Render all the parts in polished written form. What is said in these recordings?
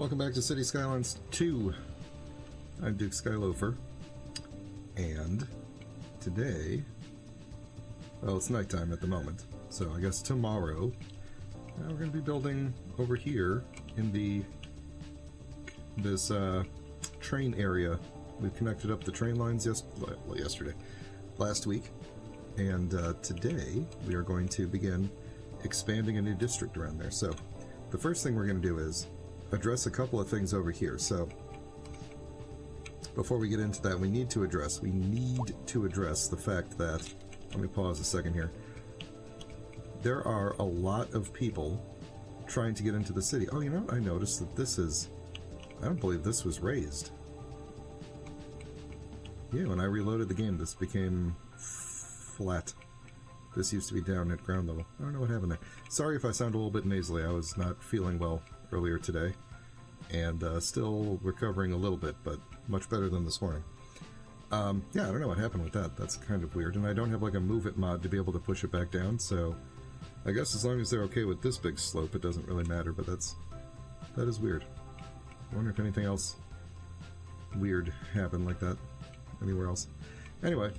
Welcome back to City Skylines 2. I'm Duke Skyloafer, and today, well, it's nighttime at the moment, so I guess tomorrow we're going to be building over here in this train area. We've connected up the train lines last week, and today we are going to begin expanding a new district around there. So the first thing we're going to do is address a couple of things over here. So before we get into that, we need to address the fact that, let me pause a second here, there are a lot of people trying to get into the city. Oh, you know, I noticed that this is, I don't believe this was raised. Yeah, when I reloaded the game, this became flat. This used to be down at ground level. I don't know what happened there. Sorry if I sound a little bit nasally. I was not feeling well earlier today, and still recovering a little bit, but much better than this morning. Yeah, I don't know what happened with that. That's kind of weird, and I don't have like a move it mod to be able to push it back down, so I guess as long as they're okay with this big slope, it doesn't really matter, but that is weird. I wonder if anything else weird happened like that anywhere else. Anyway,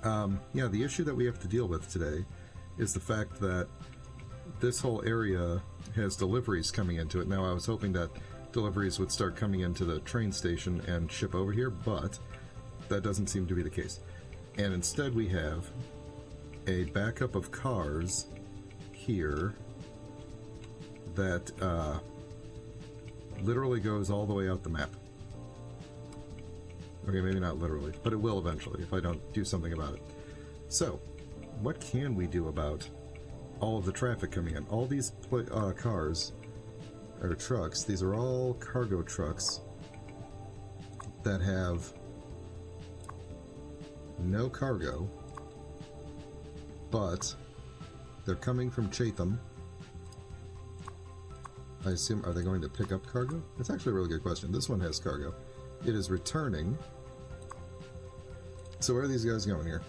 yeah, the issue that we have to deal with today is the fact that this whole area has deliveries coming into it. Now, I was hoping that deliveries would start coming into the train station and ship over here, but that doesn't seem to be the case. And instead we have a backup of cars here that literally goes all the way out the map. Okay, maybe not literally, but it will eventually if I don't do something about it. So, what can we do about all of the traffic coming in? All these cars, or trucks, these are all cargo trucks that have no cargo, but they're coming from Chatham. I assume, are they going to pick up cargo? That's actually a really good question. This one has cargo. It is returning. So where are these guys going here?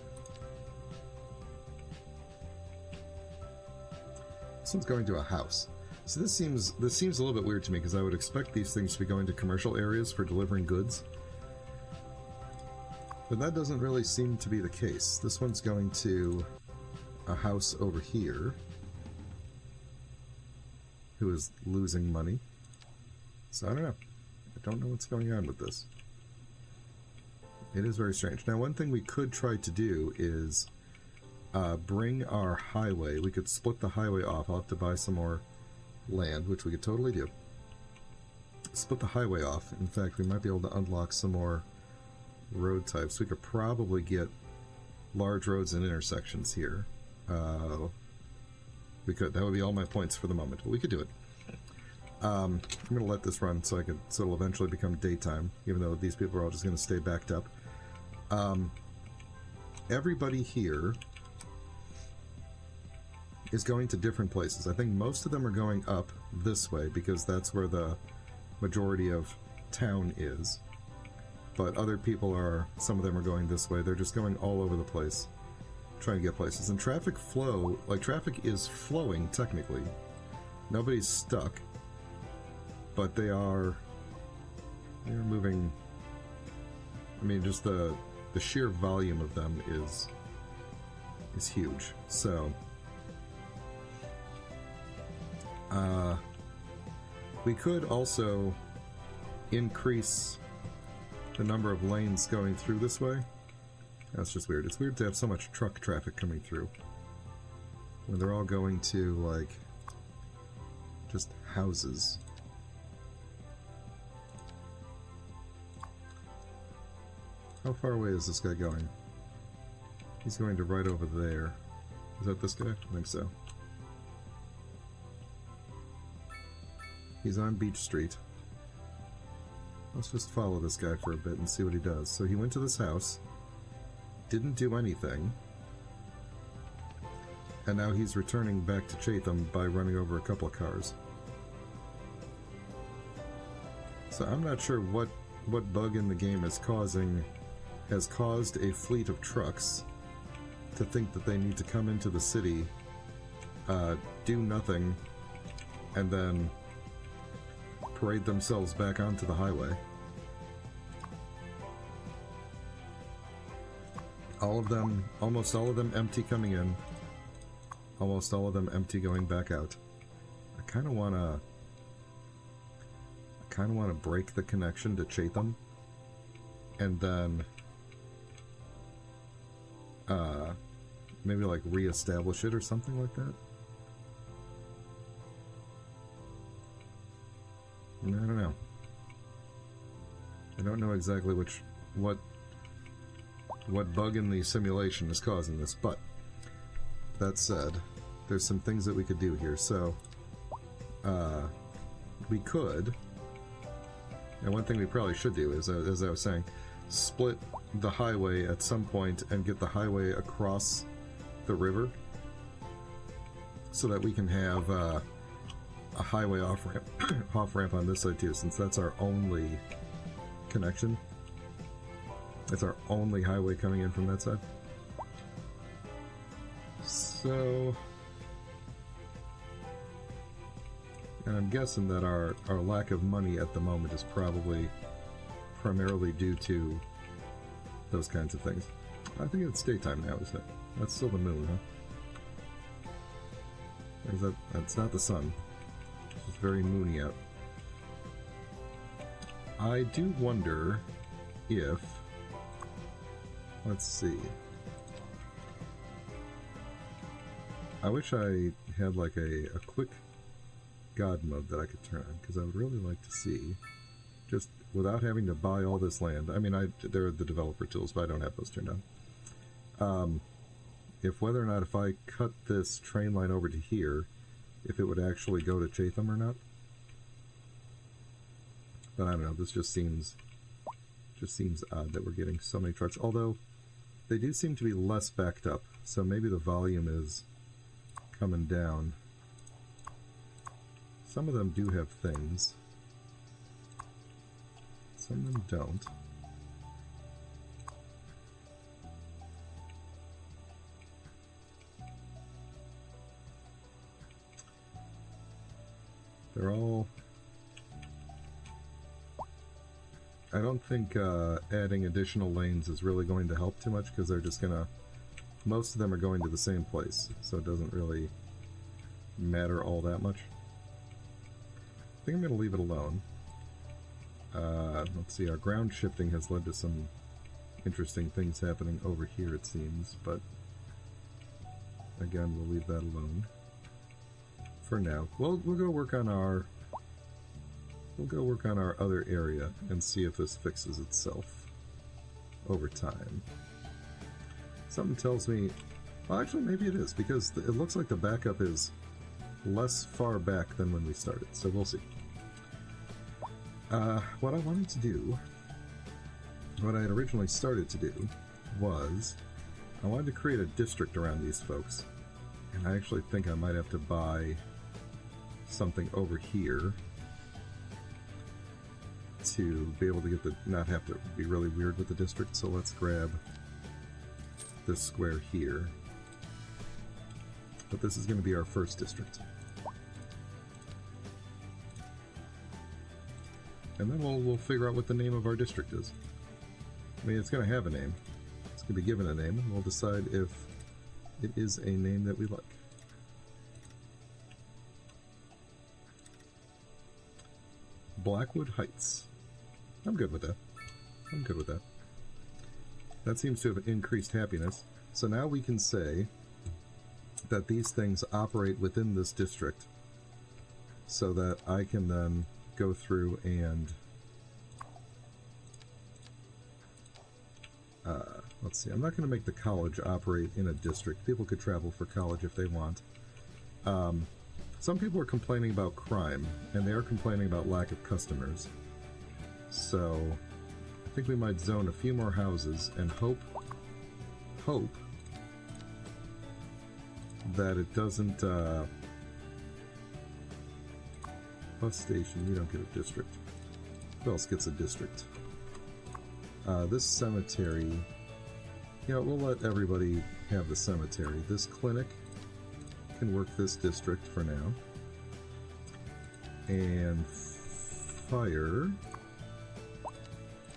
This one's going to a house. So this seems a little bit weird to me, because I would expect these things to be going to commercial areas for delivering goods. But that doesn't really seem to be the case. This one's going to a house over here, who is losing money. So I don't know. I don't know what's going on with this. It is very strange. Now, one thing we could try to do is bring our highway. We could split the highway off. I'll have to buy some more land, which we could totally do. Split the highway off. In fact, we might be able to unlock some more road types. We could probably get large roads and intersections here. We could. That would be all my points for the moment, but we could do it. I'm going to let this run so it'll eventually become daytime, even though these people are all just going to stay backed up. Everybody here is going to different places. I think most of them are going up this way because that's where the majority of town is. But other people are, some of them are going this way. They're just going all over the place, trying to get places. And traffic flow, like traffic is flowing technically. Nobody's stuck. But they're moving. I mean, just the sheer volume of them is huge. So we could also increase the number of lanes going through this way. That's just weird. It's weird to have so much truck traffic coming through when they're all going to, like, just houses. How far away is this guy going? He's going to right over there. Is that this guy? I think so. He's on Beach Street. Let's just follow this guy for a bit and see what he does. So he went to this house, didn't do anything, and now he's returning back to Chatham by running over a couple of cars. So I'm not sure what bug in the game has caused a fleet of trucks to think that they need to come into the city, do nothing, and then parade themselves back onto the highway. All of them, almost all of them empty coming in, almost all of them empty going back out. I kind of want to break the connection to Chatham, and then maybe like re-establish it or something like that. I don't know. I don't know exactly what bug in the simulation is causing this, but that said, there's some things that we could do here. So we could, and one thing we probably should do is, as I was saying, split the highway at some point and get the highway across the river so that we can have a highway off-ramp on this side too, since that's our only connection. It's our only highway coming in from that side. So, and I'm guessing that our lack of money at the moment is probably primarily due to those kinds of things. I think it's daytime now, isn't it? That's still the moon, huh? Or is that, that's not the sun. It's very moony out. I do wonder if... Let's see. I wish I had like a quick God mode that I could turn on, because I would really like to see, just without having to buy all this land. I mean, there are the developer tools, but I don't have those turned on. If whether or not if I cut this train line over to here, if it would actually go to Chatham or not. But I don't know, this just seems odd that we're getting so many trucks. Although, they do seem to be less backed up, so maybe the volume is coming down. Some of them do have things. Some of them don't. They're all... I don't think adding additional lanes is really going to help too much, because they're just gonna... Most of them are going to the same place, so it doesn't really matter all that much. I think I'm gonna leave it alone. Let's see, our ground shifting has led to some interesting things happening over here, it seems, but again, we'll leave that alone for now. We'll go work on our other area and see if this fixes itself over time. Something tells me, well, actually maybe it is, because it looks like the backup is less far back than when we started, so we'll see. What I wanted to do, what I had originally started to do, was I wanted to create a district around these folks, and I actually think I might have to buy something over here to be able to get the, not have to be really weird with the district, so let's grab this square here. But this is going to be our first district. And then we'll figure out what the name of our district is. I mean, it's going to have a name. It's going to be given a name, and we'll decide if it is a name that we like. Blackwood Heights. I'm good with that. I'm good with that. That seems to have increased happiness. So now we can say that these things operate within this district, so that I can then go through and let's see, I'm not going to make the college operate in a district. People could travel for college if they want. Some people are complaining about crime, and they are complaining about lack of customers. So I think we might zone a few more houses and hope that it doesn't bus station, you don't get a district. Who else gets a district? This cemetery, yeah, we'll let everybody have the cemetery. This clinic can work this district for now. And fire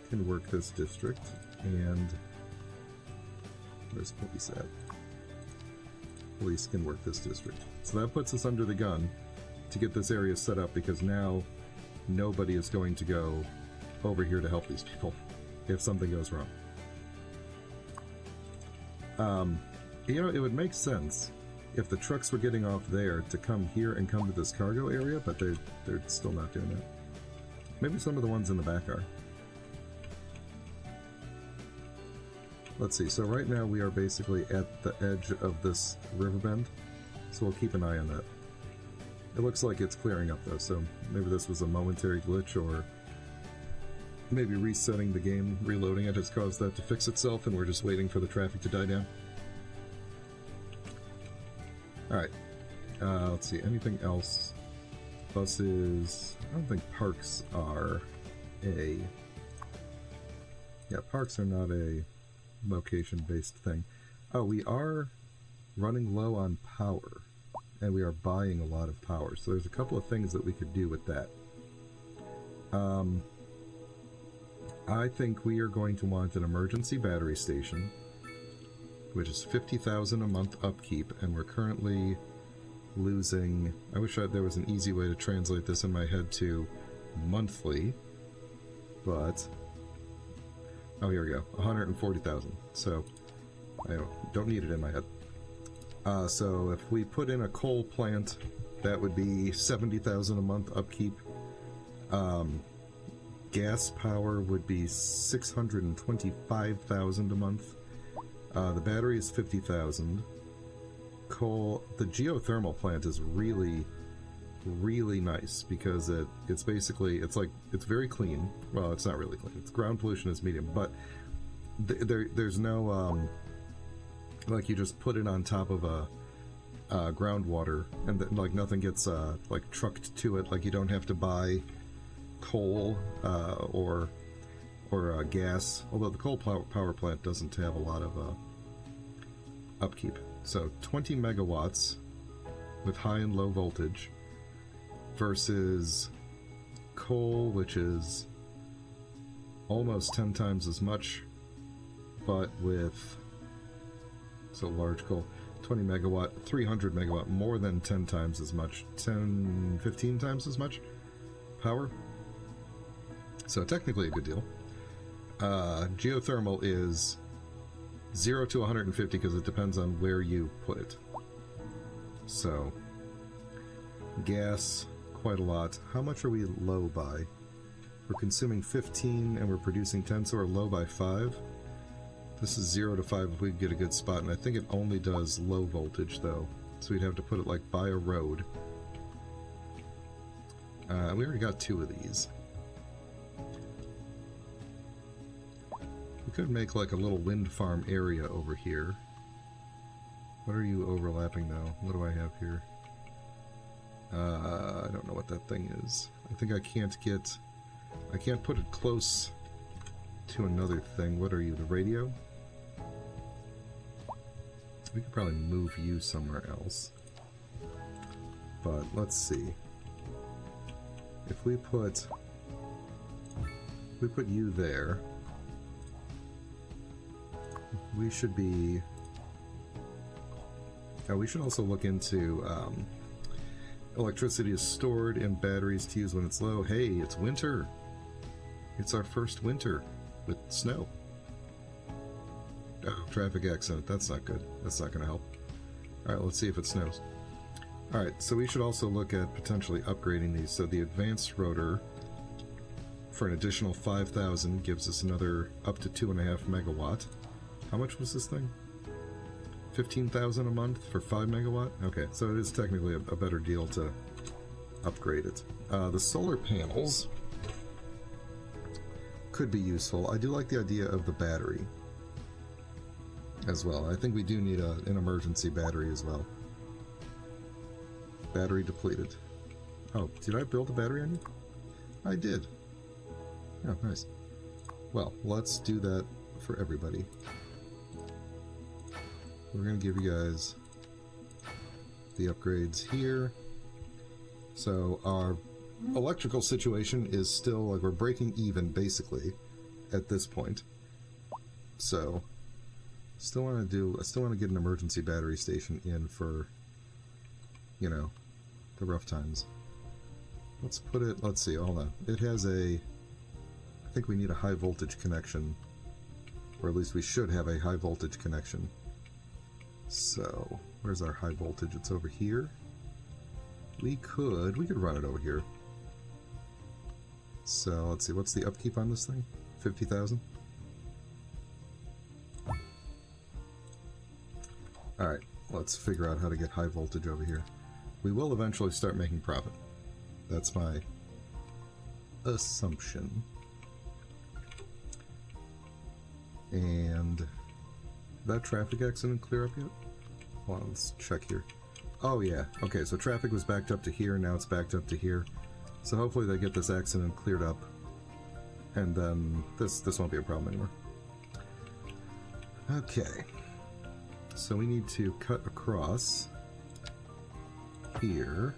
can work this district, and where's police at? Police can work this district. So that puts us under the gun to get this area set up, because now nobody is going to go over here to help these people if something goes wrong. You know, it would make sense if the trucks were getting off there to come here and come to this cargo area, but they're still not doing that. Maybe some of the ones in the back are. Let's see, so right now we are basically at the edge of this river bend, so we'll keep an eye on that. It looks like it's clearing up though, so maybe this was a momentary glitch, or maybe resetting the game, reloading it has caused that to fix itself, and we're just waiting for the traffic to die down. Alright, let's see, anything else? Buses, I don't think parks are a... Yeah, parks are not a location-based thing. Oh, we are running low on power, and we are buying a lot of power, so there's a couple of things that we could do with that. I think we are going to want an emergency battery station, which is 50,000 a month upkeep, and we're currently losing... I wish there was an easy way to translate this in my head to monthly, but... Oh, here we go. 140,000. So, I don't need it in my head. So if we put in a coal plant, that would be 70,000 a month upkeep. Gas power would be 625,000 a month. The battery is 50,000. Coal, the geothermal plant is really, really nice because it's basically, it's very clean. Well, it's not really clean. It's ground pollution is medium, but there's no like you just put it on top of a groundwater, and like nothing gets like trucked to it. Like you don't have to buy coal or gas. Although the coal power plant doesn't have a lot of upkeep. So 20 megawatts with high and low voltage versus coal, which is almost 10 times as much, but with large coal, 20 megawatt, 300 megawatt, more than 10 times as much, 15 times as much power. So technically a good deal. Geothermal is 0 to 150 because it depends on where you put it. So gas, quite a lot. How much are we low by? We're consuming 15 and we're producing 10, so we're low by 5. This is 0 to 5 if we get a good spot, and I think it only does low voltage though, so we'd have to put it like by a road. We already got 2 of these. We could make like a little wind farm area over here. What are you overlapping though? What do I have here? I don't know what that thing is. I think I can't put it close to another thing. What are you, the radio? We could probably move you somewhere else. But let's see. If we put you there, we should be... we should also look into electricity is stored in batteries to use when it's low. Hey, it's winter. It's our first winter with snow. Oh, traffic accident. That's not good. That's not going to help. Alright, let's see if it snows. Alright, so we should also look at potentially upgrading these. So the advanced rotor for an additional 5,000 gives us another up to 2.5 megawatt. How much was this thing? 15,000 a month for 5 megawatt? Okay, so it is technically a better deal to upgrade it. The solar panels could be useful. I do like the idea of the battery as well. I think we do need an emergency battery as well. Battery depleted. Oh, did I build a battery on you? I did. Oh, nice. Well, let's do that for everybody. We're going to give you guys the upgrades here. So our electrical situation is still, like, we're breaking even, basically, at this point. So, I still want to get an emergency battery station in for, you know, the rough times. Let's put it, let's see, hold on. It has I think we need a high voltage connection, or at least we should have a high voltage connection. So, where's our high voltage? It's over here. We could run it over here. So, let's see, what's the upkeep on this thing? 50,000? Alright, let's figure out how to get high voltage over here. We will eventually start making profit. That's my assumption. And that traffic accident clear up yet? Hold on, let's check here. Oh yeah, okay, so traffic was backed up to here, now it's backed up to here. So hopefully they get this accident cleared up, and then this won't be a problem anymore. Okay, so we need to cut across here,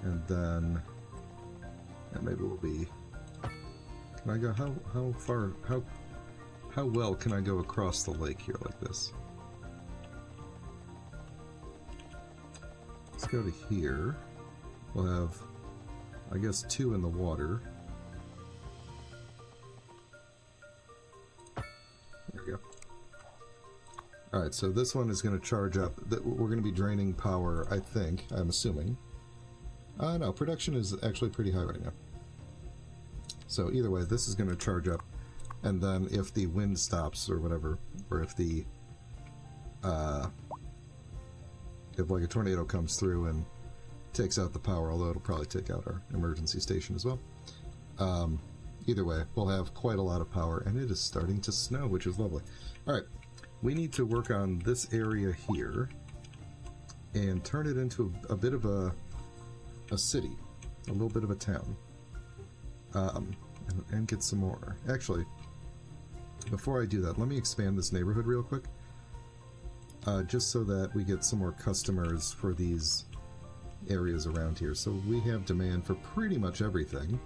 and then maybe we'll be. Can I go? How far? How well can I go across the lake here like this? Let's go to here. We'll have, I guess, 2 in the water. There we go. Alright, so this one is going to charge up. We're going to be draining power, I think. I'm assuming. No, production is actually pretty high right now. So either way, this is going to charge up. And then if the wind stops or whatever, or if the... if like a tornado comes through and takes out the power, although it'll probably take out our emergency station as well. Either way, we'll have quite a lot of power, and it is starting to snow, which is lovely. Alright, we need to work on this area here and turn it into a bit of a city, a little bit of a town, and get some more. Actually, before I do that, let me expand this neighborhood real quick. Just so that we get some more customers for these areas around here. So we have demand for pretty much everything.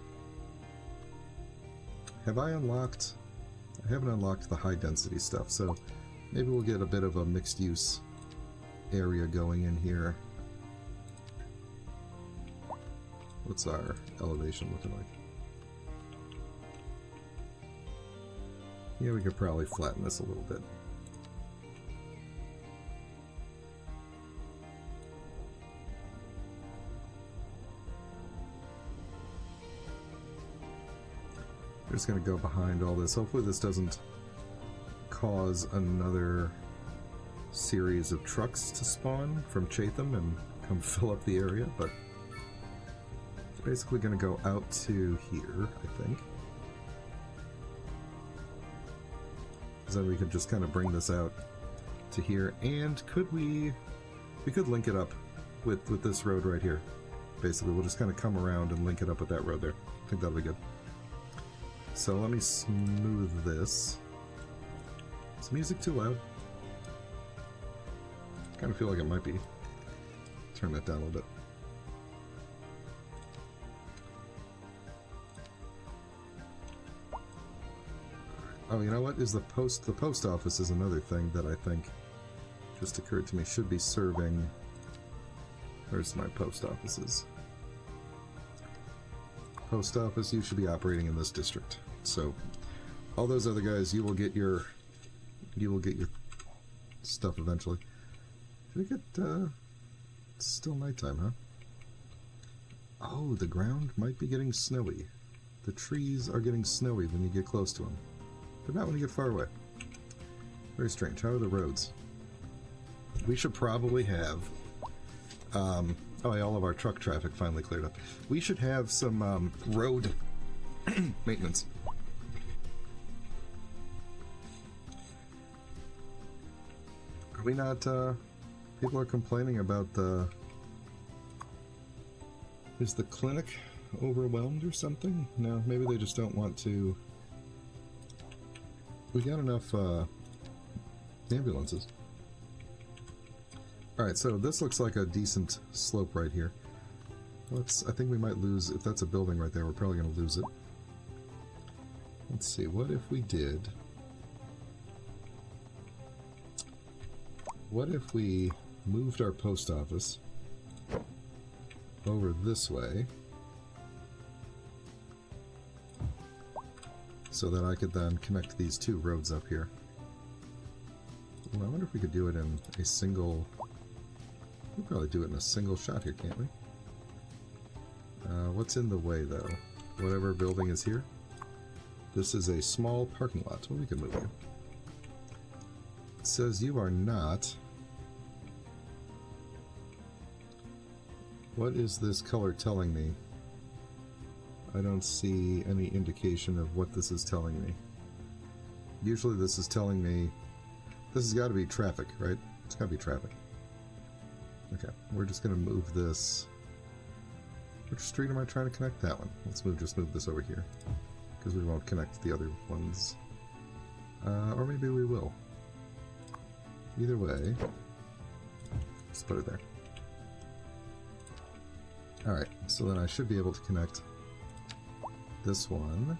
Have I unlocked? I haven't unlocked the high density stuff, so maybe we'll get a bit of a mixed use area going in here. What's our elevation looking like? Yeah, we could probably flatten this a little bit. We're just going to go behind all this. Hopefully this doesn't cause another series of trucks to spawn from Chatham and come fill up the area, but it's basically going to go out to here, I think. So then we could just kind of bring this out to here, and we could link it up with this road right here. Basically, we'll just kind of come around and link it up with that road there. I think that'll be good. So let me smooth this. Is music too loud? I kind of feel like it might be. Turn that down a little bit. Oh, you know what? The post office is another thing that I think just occurred to me should be serving. Where's my post offices? Post office, you should be operating in this district. So, all those other guys, you will get your stuff eventually. Did I get? It's still nighttime, huh? Oh, the ground might be getting snowy. The trees are getting snowy when you get close to them, but not when you get far away. Very strange. How are the roads? We should probably have. Oh, yeah, all of our truck traffic finally cleared up. We should have some road maintenance. Are we not, people are complaining about the... Is the clinic overwhelmed or something? No, maybe they just don't want to... We got enough, ambulances. Alright, so this looks like a decent slope right here. I think we might lose, if that's a building right there, we're probably going to lose it. Let's see, what if we did... What if we moved our post office over this way so that I could then connect these two roads up here? Well, I wonder if we could do it in a single... We could probably do it in a single shot here, can't we? What's in the way, though? Whatever building is here? This is a small parking lot. Well, we can move you. It says you are not... What is this color telling me? I don't see any indication of what this is telling me. Usually this is telling me... This has got to be traffic, right? It's got to be traffic. Okay, we're just going to move this... Which street am I trying to connect? That one. Let's just move this over here. Because we won't connect the other ones. Or maybe we will. Either way, let's put it there. Alright, so then I should be able to connect this one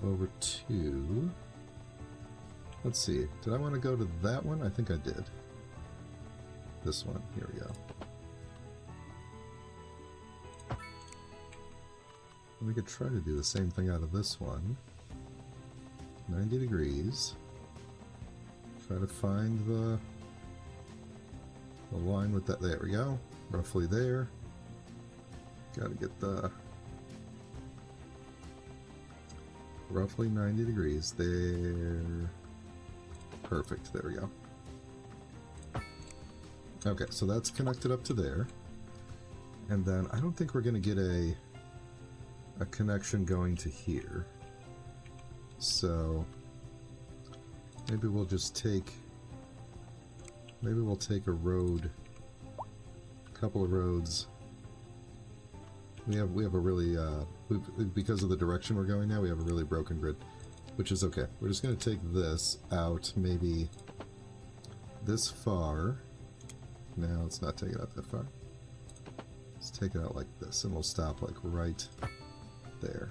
over to... Let's see, did I want to go to that one? I think I did. This one, here we go. We could try to do the same thing out of this one. 90 degrees. Try to find the line with that. There we go. Roughly there. Gotta get the... Roughly 90 degrees. There. Perfect. There we go. Okay, so that's connected up to there. And then I don't think we're going to get a connection going to here. So maybe we'll just take... Maybe we'll take a road... A couple of roads. We have a really... because of the direction we're going now, we have a really broken grid. Which is okay. We're just going to take this out maybe this far. No, let's not take it out that far. Let's take it out like this, and we'll stop like right there.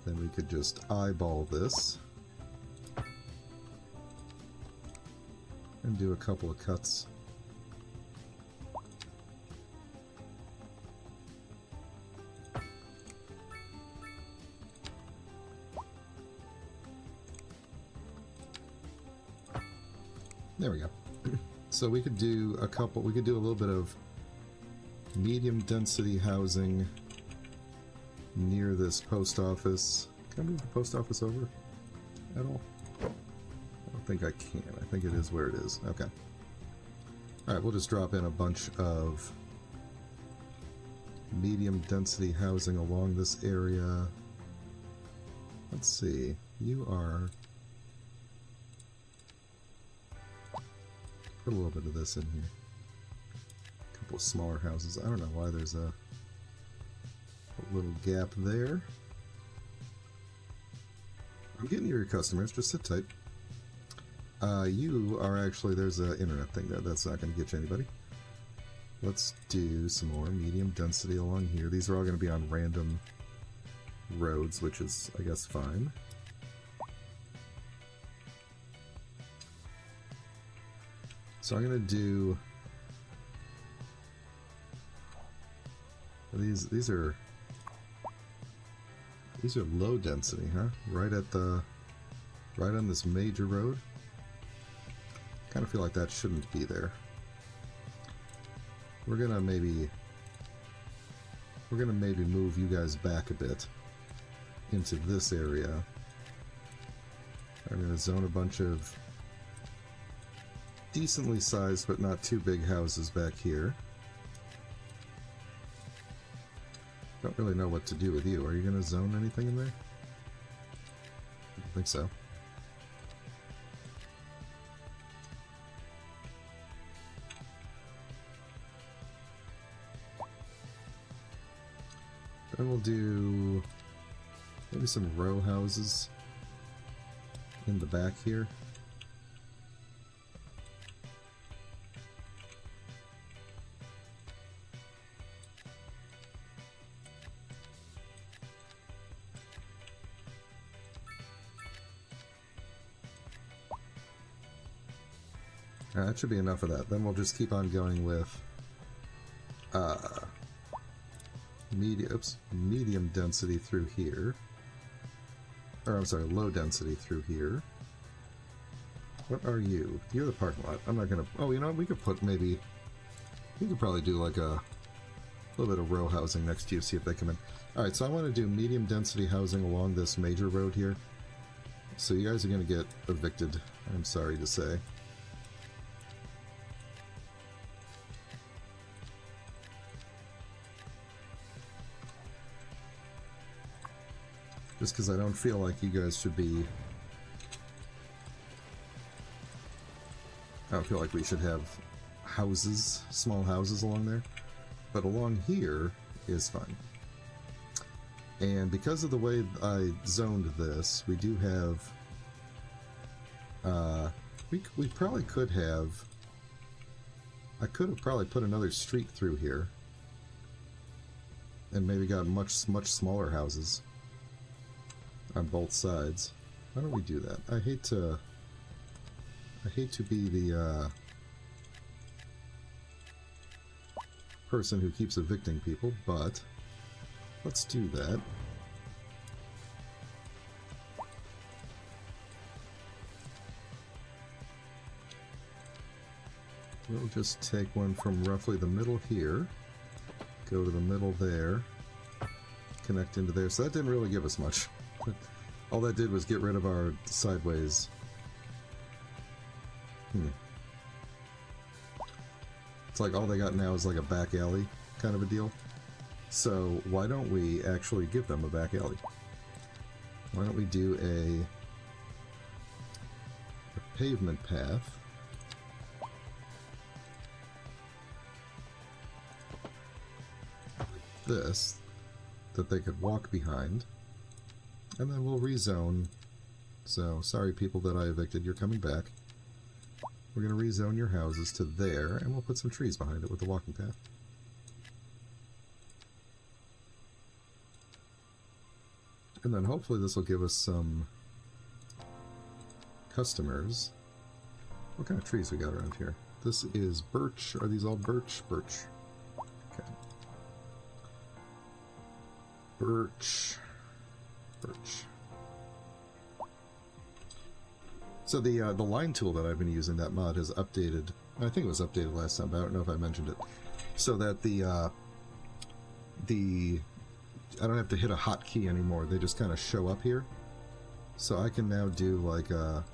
Then we could just eyeball this and do a couple of cuts. There we go. So we could do a couple, we could do a little bit of medium density housing near this post office. Can I move the post office over at all? I don't think I can. I think it is where it is. Okay. Alright, we'll just drop in a bunch of medium density housing along this area. Let's see. You are... Put a little bit of this in here. A couple of smaller houses. I don't know why there's a little gap there. I'm getting your customers. Just sit tight. You are actually... There's an internet thing there. That's not going to get you anybody. Let's do some more medium density along here. These are all going to be on random roads, which is, I guess, fine. So I'm going to do... These are low density, huh? Right on this major road. Kind of feel like that shouldn't be there. We're gonna maybe move you guys back a bit into this area. I'm gonna zone a bunch of decently sized but not too big houses back here. Don't really know what to do with you. Are you gonna zone anything in there? I don't think so. Then we'll do maybe some row houses in the back here. That should be enough of that. Then we'll just keep on going with medium density through here. Or I'm sorry, low density through here. What are you? You're the parking lot. I'm not gonna... Oh, you know what? We could put maybe... We could probably do like a little bit of row housing next to you, see if they come in. Alright, so I want to do medium density housing along this major road here. So you guys are going to get evicted, I'm sorry to say. Just because I don't feel like you guys should be... I don't feel like we should have houses, small houses along there. But along here is fine. And because of the way I zoned this, we do have... we probably could have... I could have probably put another street through here. And maybe got much smaller houses on both sides. Why don't we do that? I hate to be the person who keeps evicting people, but let's do that. We'll just take one from roughly the middle here, go to the middle there, connect into there. So that didn't really give us much. All that did was get rid of our sideways. It's like all they got now is like a back alley kind of a deal. So why don't we actually give them a back alley? Why don't we do a pavement path like this that they could walk behind, and then we'll rezone. So sorry people that I evicted, you're coming back. We're going to rezone your houses to there, and we'll put some trees behind it with the walking path. And then hopefully this will give us some customers. What kind of trees we got around here? This is birch. Are these all birch? Birch. Okay. Birch. Birch. So the line tool that I've been using, that mod, has updated. I think it was updated last time, but I don't know if I mentioned it. So that the I don't have to hit a hotkey anymore. They just kind of show up here. So I can now do like a...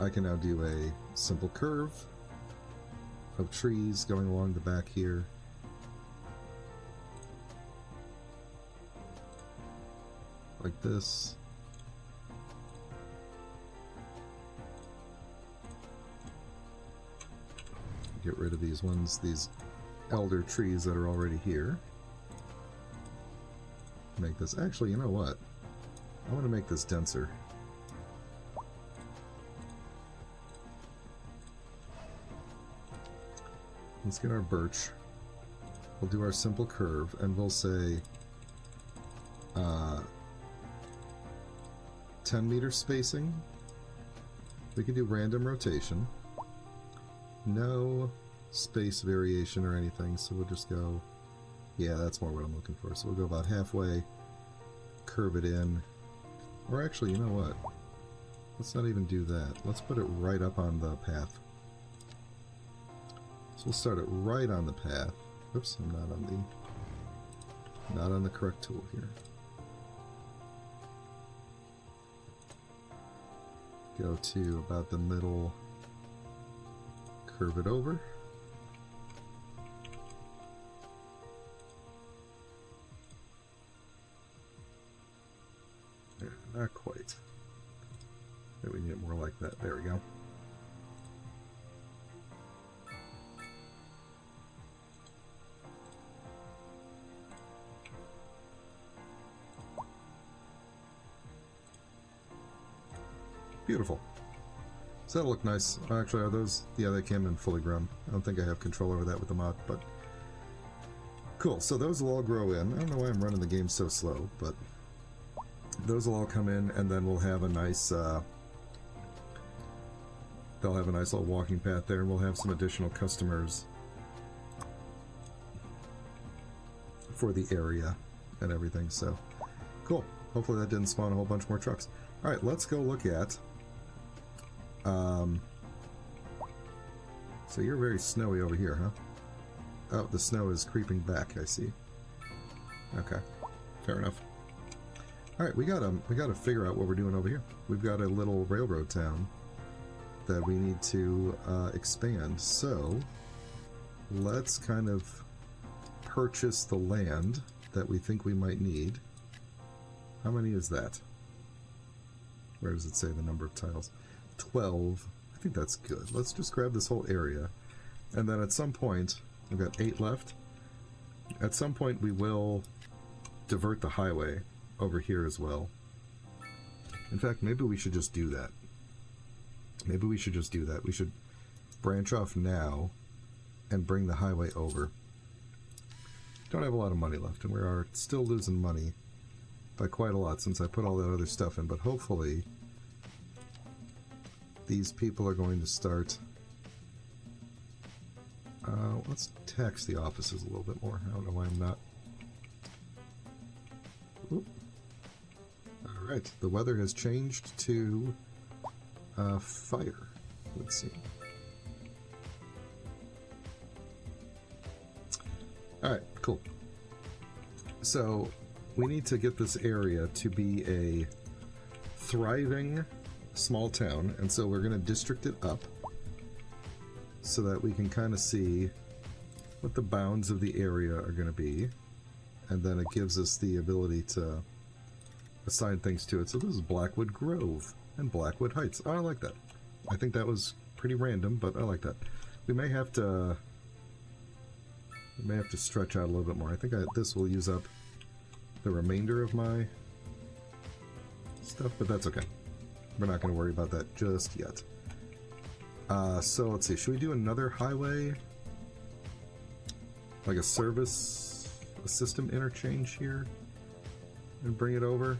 I can now do a simple curve of trees going along the back here. Like this. Get rid of these ones, these elder trees that are already here. Make this... Actually, you know what? I want to make this denser. Let's get our birch. We'll do our simple curve, and we'll say 10-meter spacing. We can do random rotation. No space variation or anything, so we'll just go... Yeah, that's more what I'm looking for. So we'll go about halfway, curve it in. Or actually, you know what? Let's not even do that. Let's put it right up on the path. So we'll start it right on the path. Oops, I'm not on the correct tool here. Go to about the middle, curve it over. There, not quite. Maybe we need it more like that. There we go. Beautiful. Does that look nice? Actually, are those... Yeah, they came in fully grown. I don't think I have control over that with the mod, but... Cool, so those will all grow in. I don't know why I'm running the game so slow, but... Those will all come in, and then we'll have a nice, they'll have a nice little walking path there, and we'll have some additional customers for the area and everything, so cool. Hopefully that didn't spawn a whole bunch more trucks. Alright, let's go look at so you're very snowy over here, huh? Oh, the snow is creeping back, I see. Okay, fair enough. Alright, we gotta figure out what we're doing over here. We've got a little railroad town that we need to expand, so let's kind of purchase the land that we think we might need. How many is that? Where does it say the number of tiles? 12. I think that's good. Let's just grab this whole area, and then at some point, we've got 8 left. At some point we will divert the highway over here as well. In fact, maybe we should just do that. Maybe we should just do that. We should branch off now and bring the highway over. Don't have a lot of money left, and we are still losing money by quite a lot since I put all that other stuff in, but hopefully these people are going to start... let's tax the offices a little bit more. I don't know why I'm not... Alright, the weather has changed to fire. Let's see. Alright, cool. So, we need to get this area to be a thriving small town, and so we're going to district it up so that we can kind of see what the bounds of the area are going to be, and then it gives us the ability to assign things to it. So this is Blackwood Grove and Blackwood Heights. Oh, I like that. I think that was pretty random, but I like that. We may have to stretch out a little bit more. I think this will use up the remainder of my stuff, but that's okay. We're not going to worry about that just yet. So let's see, should we do another highway? Like a system interchange here? And bring it over?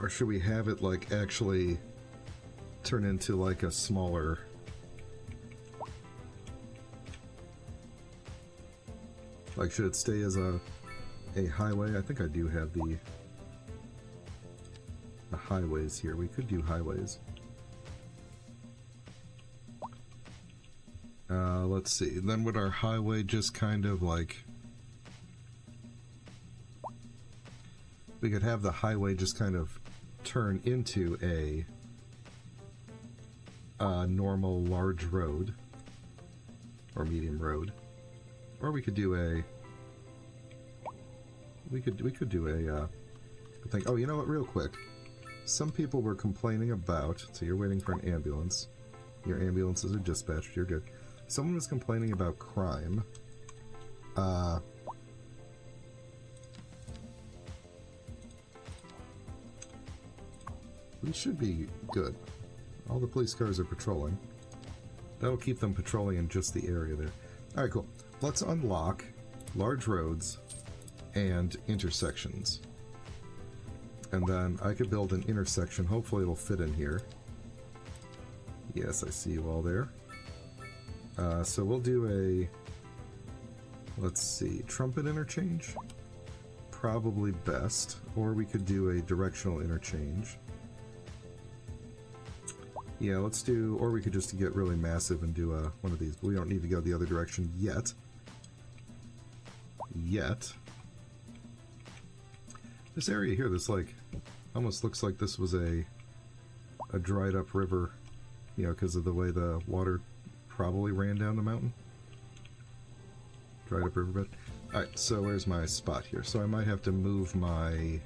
Or should we have it like actually turn into like a smaller... Like, should it stay as a highway? I think I do have the highways here. We could do highways. Let's see. Then would our highway just kind of like... We could have the highway just kind of turn into a normal large road. Or medium road. Or we could do a... We could do a thing. Oh, you know what? Real quick. Some people were complaining about... So you're waiting for an ambulance. Your ambulances are dispatched. You're good. Someone was complaining about crime. We should be good. All the police cars are patrolling. That'll keep them patrolling in just the area there. Alright, cool. Let's unlock large roads and intersections. And then I could build an intersection. Hopefully it'll fit in here. Yes, I see you all there. So we'll do a... Let's see, trumpet interchange? Probably best. Or we could do a directional interchange. Yeah, let's do... Or we could just get really massive and do one of these. But we don't need to go the other direction yet. This area here, this like... Almost looks like this was a dried up river. You know, because of the way the water probably ran down the mountain. Dried up riverbed. Alright, so where's my spot here? So I might have to move my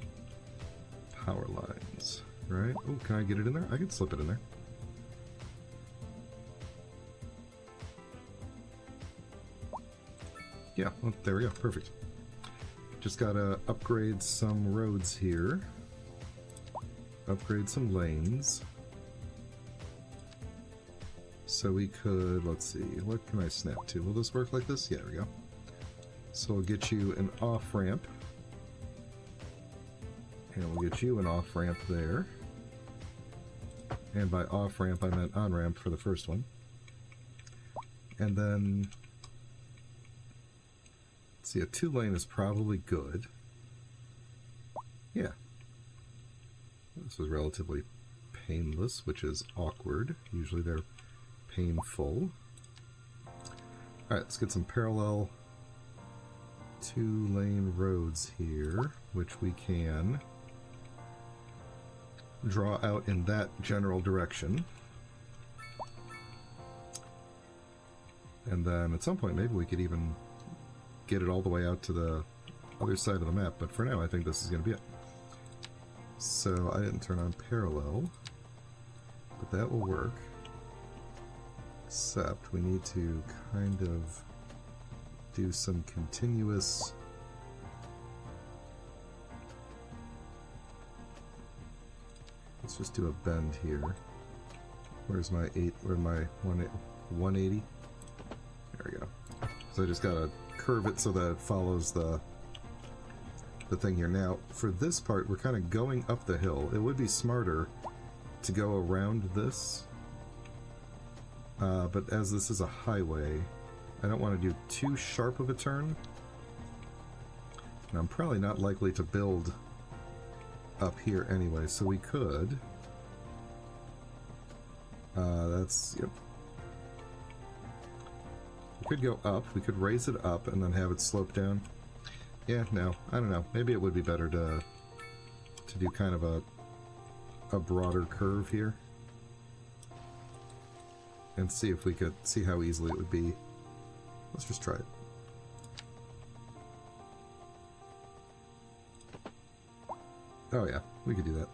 power lines, right? Oh, can I get it in there? I can slip it in there. Yeah, well, there we go. Perfect. Just gotta upgrade some roads here. Upgrade some lanes. So we could, let's see, what can I snap to? Will this work like this? Yeah, there we go. So we'll get you an off-ramp. And we'll get you an off-ramp there. And by off-ramp, I meant on-ramp for the first one. And then... let's see, a 2-lane is probably good. Yeah. This was relatively painless, which is awkward. Usually they're painful. Alright, let's get some parallel 2-lane roads here, which we can draw out in that general direction. And then at some point maybe we could even get it all the way out to the other side of the map, but for now I think this is going to be it. So I didn't turn on parallel, but that will work. Except we need to kind of do some continuous... let's just do a bend here. Where's my 180? There we go. So I just gotta curve it so that it follows the thing here. Now, for this part, we're kind of going up the hill. It would be smarter to go around this. But as this is a highway, I don't want to do too sharp of a turn. And I'm probably not likely to build up here anyway, so we could... that's... yep. We could go up, we could raise it up and then have it slope down. Yeah, no, I don't know. Maybe it would be better to do kind of a broader curve here. And see if we could see how easily it would be. Let's just try it. Oh yeah, we could do that.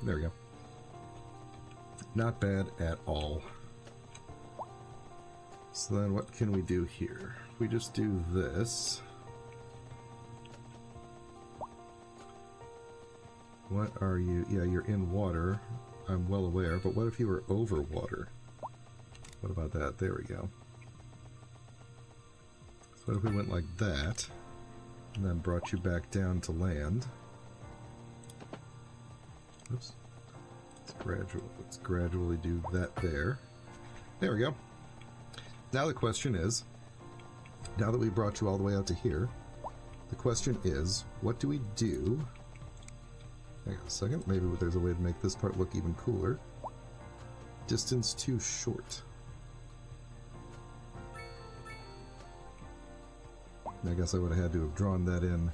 There we go. Not bad at all. So then what can we do here? We just do this. What are you? Yeah, you're in water. I'm well aware, but what if you were over water? What about that? There we go. So what if we went like that, and then brought you back down to land? Oops. Let's gradually do that there. There we go. Now the question is, now that we brought you all the way out to here, the question is, what do we do? Hang on a second, maybe there's a way to make this part look even cooler. Distance too short. I guess I would have had to have drawn that in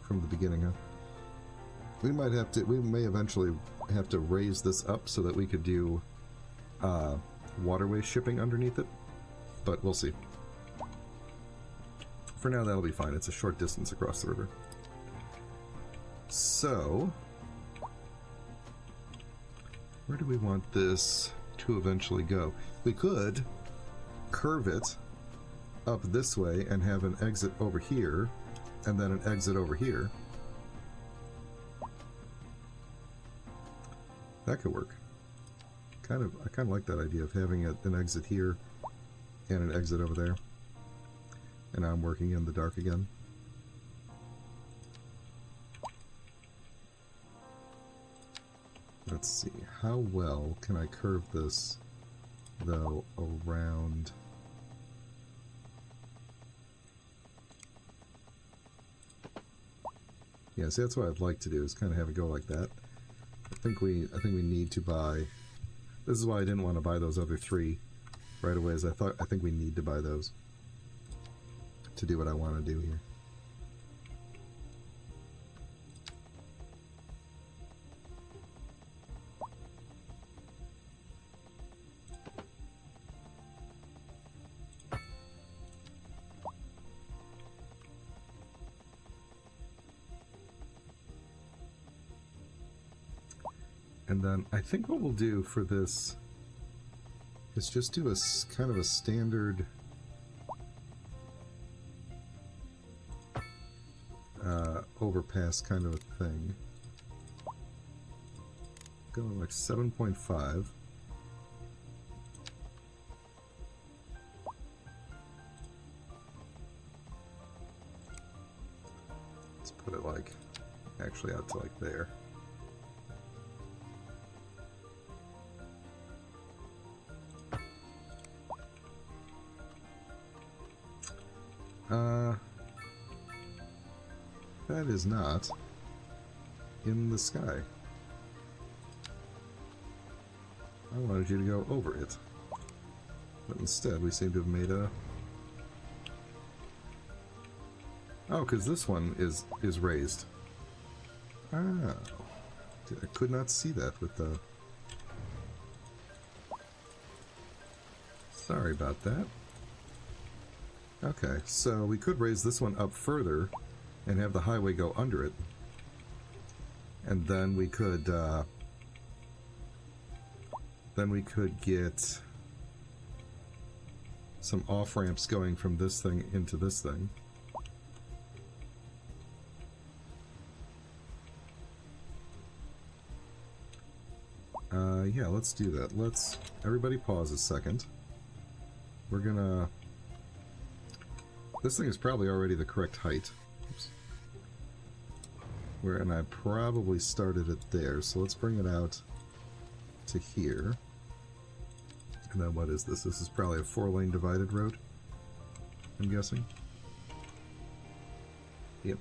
from the beginning, huh? We might have to, we may eventually have to raise this up so that we could do waterway shipping underneath it, but we'll see. For now, that'll be fine. It's a short distance across the river. So, where do we want this to eventually go? We could curve it up this way and have an exit over here, and then an exit over here. That could work. I kind of like that idea of having an exit here and an exit over there. And now I'm working in the dark again. Let's see, how well can I curve this, though, around... Yeah, see, that's what I'd like to do, is kind of have it go like that. I think we need to buy... This is why I didn't want to buy those other three right away, is I think we need to buy those to do what I want to do here. And then I think what we'll do for this is just do a kind of a standard overpass kind of a thing. Going like 7.5. Let's put it like actually out to like there. That is not in the sky. I wanted you to go over it. But instead, we seem to have made a... Oh, because this one is raised. Oh. I could not see that with the... Sorry about that. Okay, so we could raise this one up further and have the highway go under it. And then we could get some off-ramps going from this thing into this thing. Yeah, let's do that. Let's... Everybody pause a second. We're gonna... This thing is probably already the correct height. Oops. And I probably started it there, so let's bring it out to here. And then what is this? This is probably a 4-lane divided road, I'm guessing. Yep.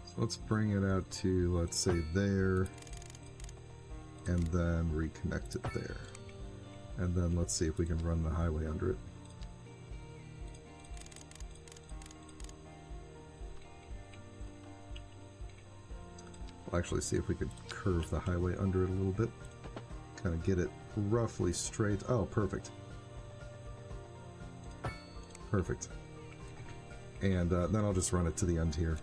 So let's bring it out to, let's say, there, and then reconnect it there. And then let's see if we can run the highway under it. We'll actually see if we could curve the highway under it a little bit. Kind of get it roughly straight. Oh, perfect. Perfect. And then I'll just run it to the end here.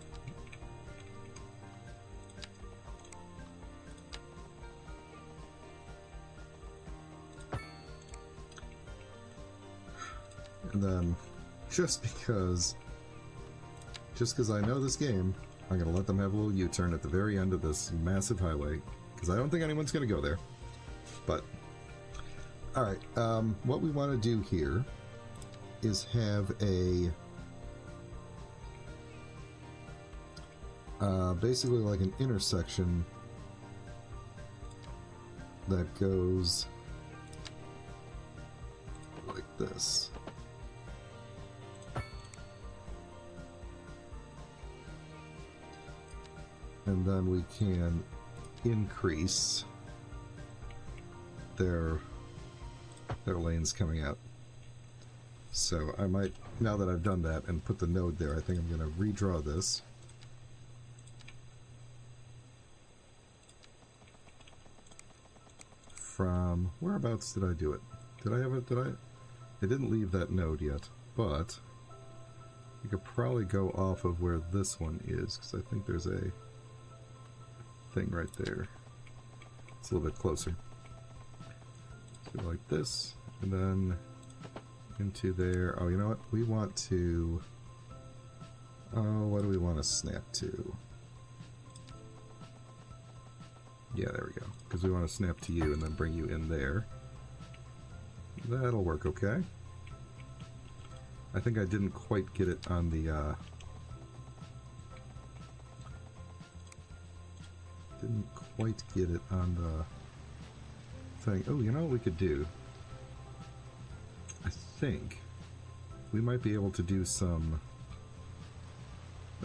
And then, just because I know this game, I'm going to let them have a little U-turn at the very end of this massive highway, because I don't think anyone's going to go there. But, alright, what we want to do here is have a, basically like an intersection that goes like this. And then we can increase their lanes coming out. So I might, now that I've done that and put the node there, I think I'm going to redraw this. From, whereabouts did I do it? Did I have it, I didn't leave that node yet, but you could probably go off of where this one is, because I think there's a thing right there. It's a little bit closer. So like this, and then into there. Oh, you know what? We want to... Oh, what do we want to snap to? Yeah, there we go. Because we want to snap to you and then bring you in there. That'll work okay. I think I didn't quite get it on the... Didn't quite get it on the thing. Oh, you know what we could do? I think we might be able to do some...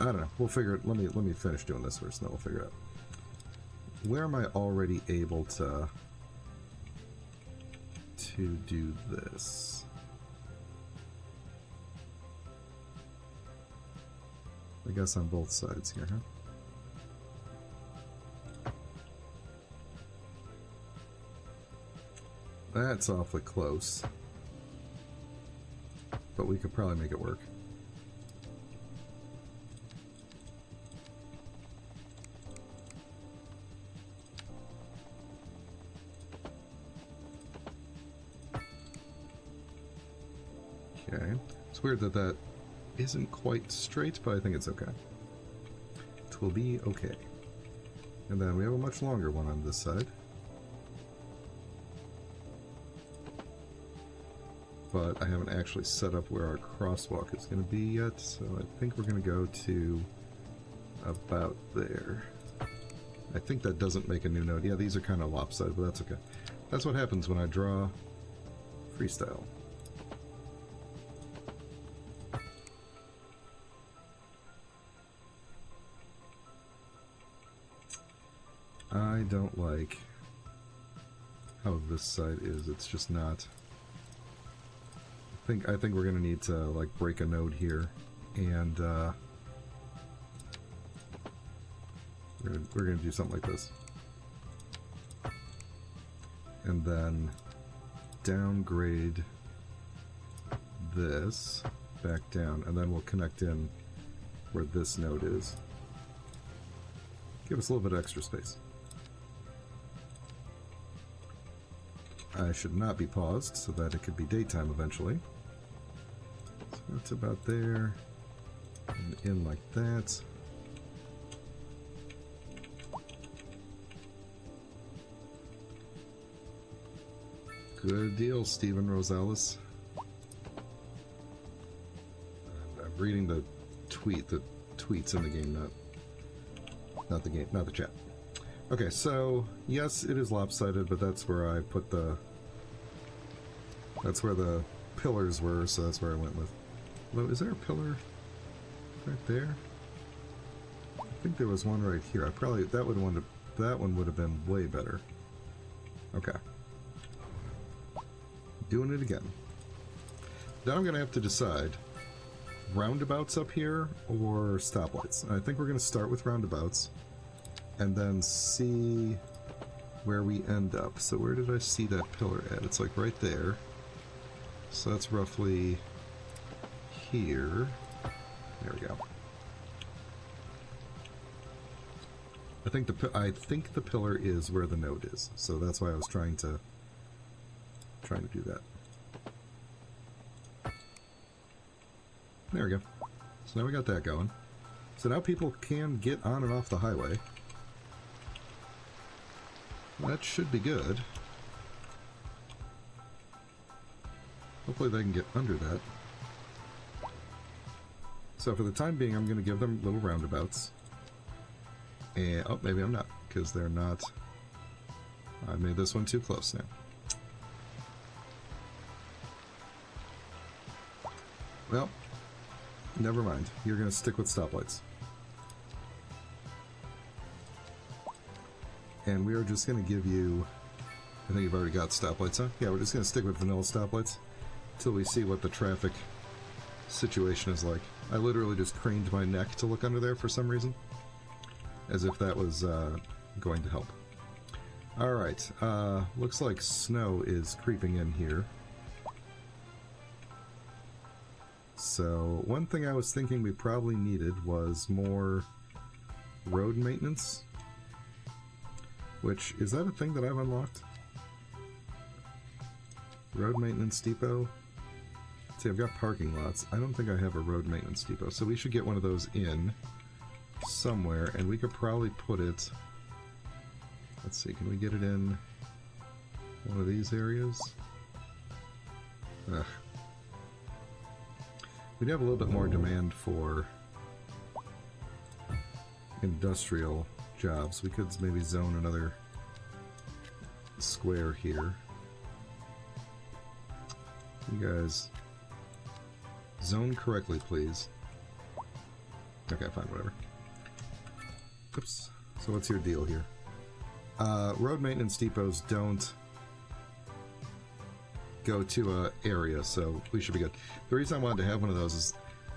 I don't know. We'll figure it. Let me finish doing this first, and then we'll figure it out. Where am I already able to do this? I guess on both sides here, huh? That's awfully close. But we could probably make it work. Okay. It's weird that that isn't quite straight, but I think it's okay. It will be okay. And then we have a much longer one on this side. But I haven't actually set up where our crosswalk is going to be yet, so I think we're going to go to about there. I think that doesn't make a new node. Yeah, these are kind of lopsided, but that's okay. That's what happens when I draw freestyle. I don't like how this side is. It's just not. I think we're gonna need to like break a node here, and we're gonna do something like this, and then downgrade this back down, and then we'll connect in where this node is. Give us a little bit of extra space. I should not be paused so that it could be daytime eventually. So that's about there, and in like that. Good deal, Steven Rosales. I'm reading the tweets in the game, not the game, not the chat. Okay, so yes, it is lopsided, but that's where I put that's where the pillars were, so that's where I went with. Although, is there a pillar right there? I think there was one right here. That one would have been way better. Okay. Doing it again. Now I'm gonna have to decide roundabouts up here or stoplights. And I think we're gonna start with roundabouts and then see where we end up. So where did I see that pillar at? It's like right there. So that's roughly here. There we go. I think the pillar is where the node is. So that's why I was trying to do that. There we go. So now we got that going. So now people can get on and off the highway. That should be good. Hopefully they can get under that. So for the time being, I'm going to give them little roundabouts. And, oh, maybe I'm not, because they're not... I made this one too close now. Well, never mind. You're going to stick with stoplights. And we are just going to give you... I think you've already got stoplights, huh? Yeah, we're just going to stick with vanilla stoplights until we see what the traffic situation is like. I literally just craned my neck to look under there for some reason, as if that was going to help. Alright, looks like snow is creeping in here. So, one thing I was thinking we probably needed was more road maintenance. Which, is that a thing that I've unlocked? Road maintenance depot? See, I've got parking lots. I don't think I have a road maintenance depot, so we should get one of those in somewhere, and we could probably put it... Let's see, can we get it in one of these areas? Ugh. We'd have a little bit more demand for industrial jobs. We could maybe zone another square here. You guys zone correctly, please. Okay, fine, whatever. Oops. So what's your deal here? Road maintenance depots don't go to a area, so we should be good. The reason I wanted to have one of those is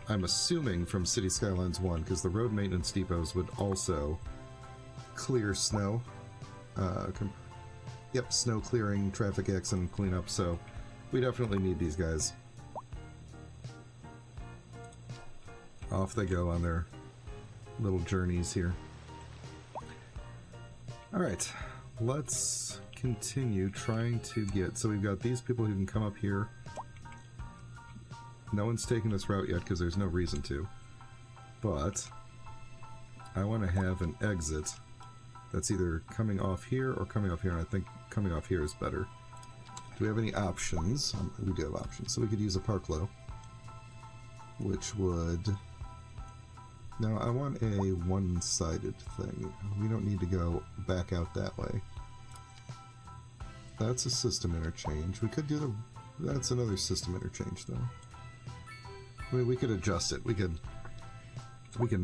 I'm assuming from City Skylines 1, because the road maintenance depots would also clear snow. Yep, snow clearing, traffic accident cleanup, so we definitely need these guys. Off they go on their little journeys here. Alright, let's continue trying to get... So we've got these people who can come up here. No one's taken this route yet because there's no reason to. But I want to have an exit that's either coming off here or coming off here, and I think coming off here is better. Do we have any options? We do have options. So we could use a park low, which would Now I want a one-sided thing. We don't need to go back out that way. That's a system interchange. We could do the... That's another system interchange, though. I mean, we could adjust it. We can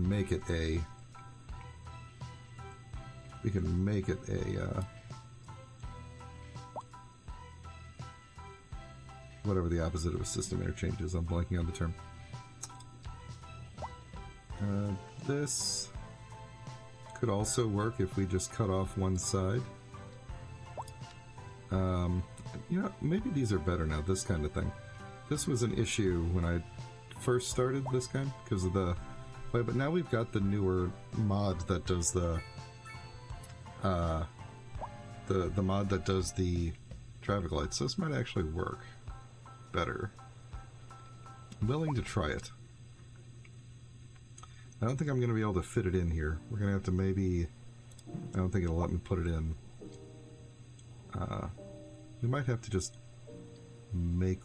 make it a... We can make it a... whatever the opposite of a system interchange is. I'm blanking on the term. This could also work if we just cut off one side. You know, maybe these are better now, this kind of thing. This was an issue when I first started this kind, because of the... But now we've got the newer mod that does the mod that does the traffic lights, so this might actually work better. I'm willing to try it. I don't think I'm going to be able to fit it in here. We're going to have to maybe... I don't think it'll let me put it in. We might have to just make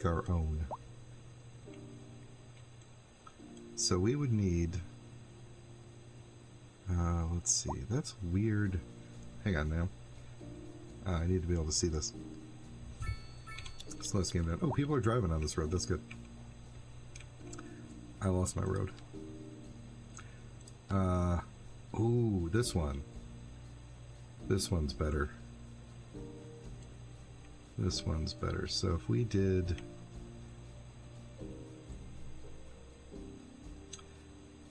our own. So we would need... let's see. That's weird. Hang on now. I need to be able to see this. So let's game down. Oh, people are driving on this road. That's good. I lost my road. Ooh, this one. This one's better. This one's better. So if we did...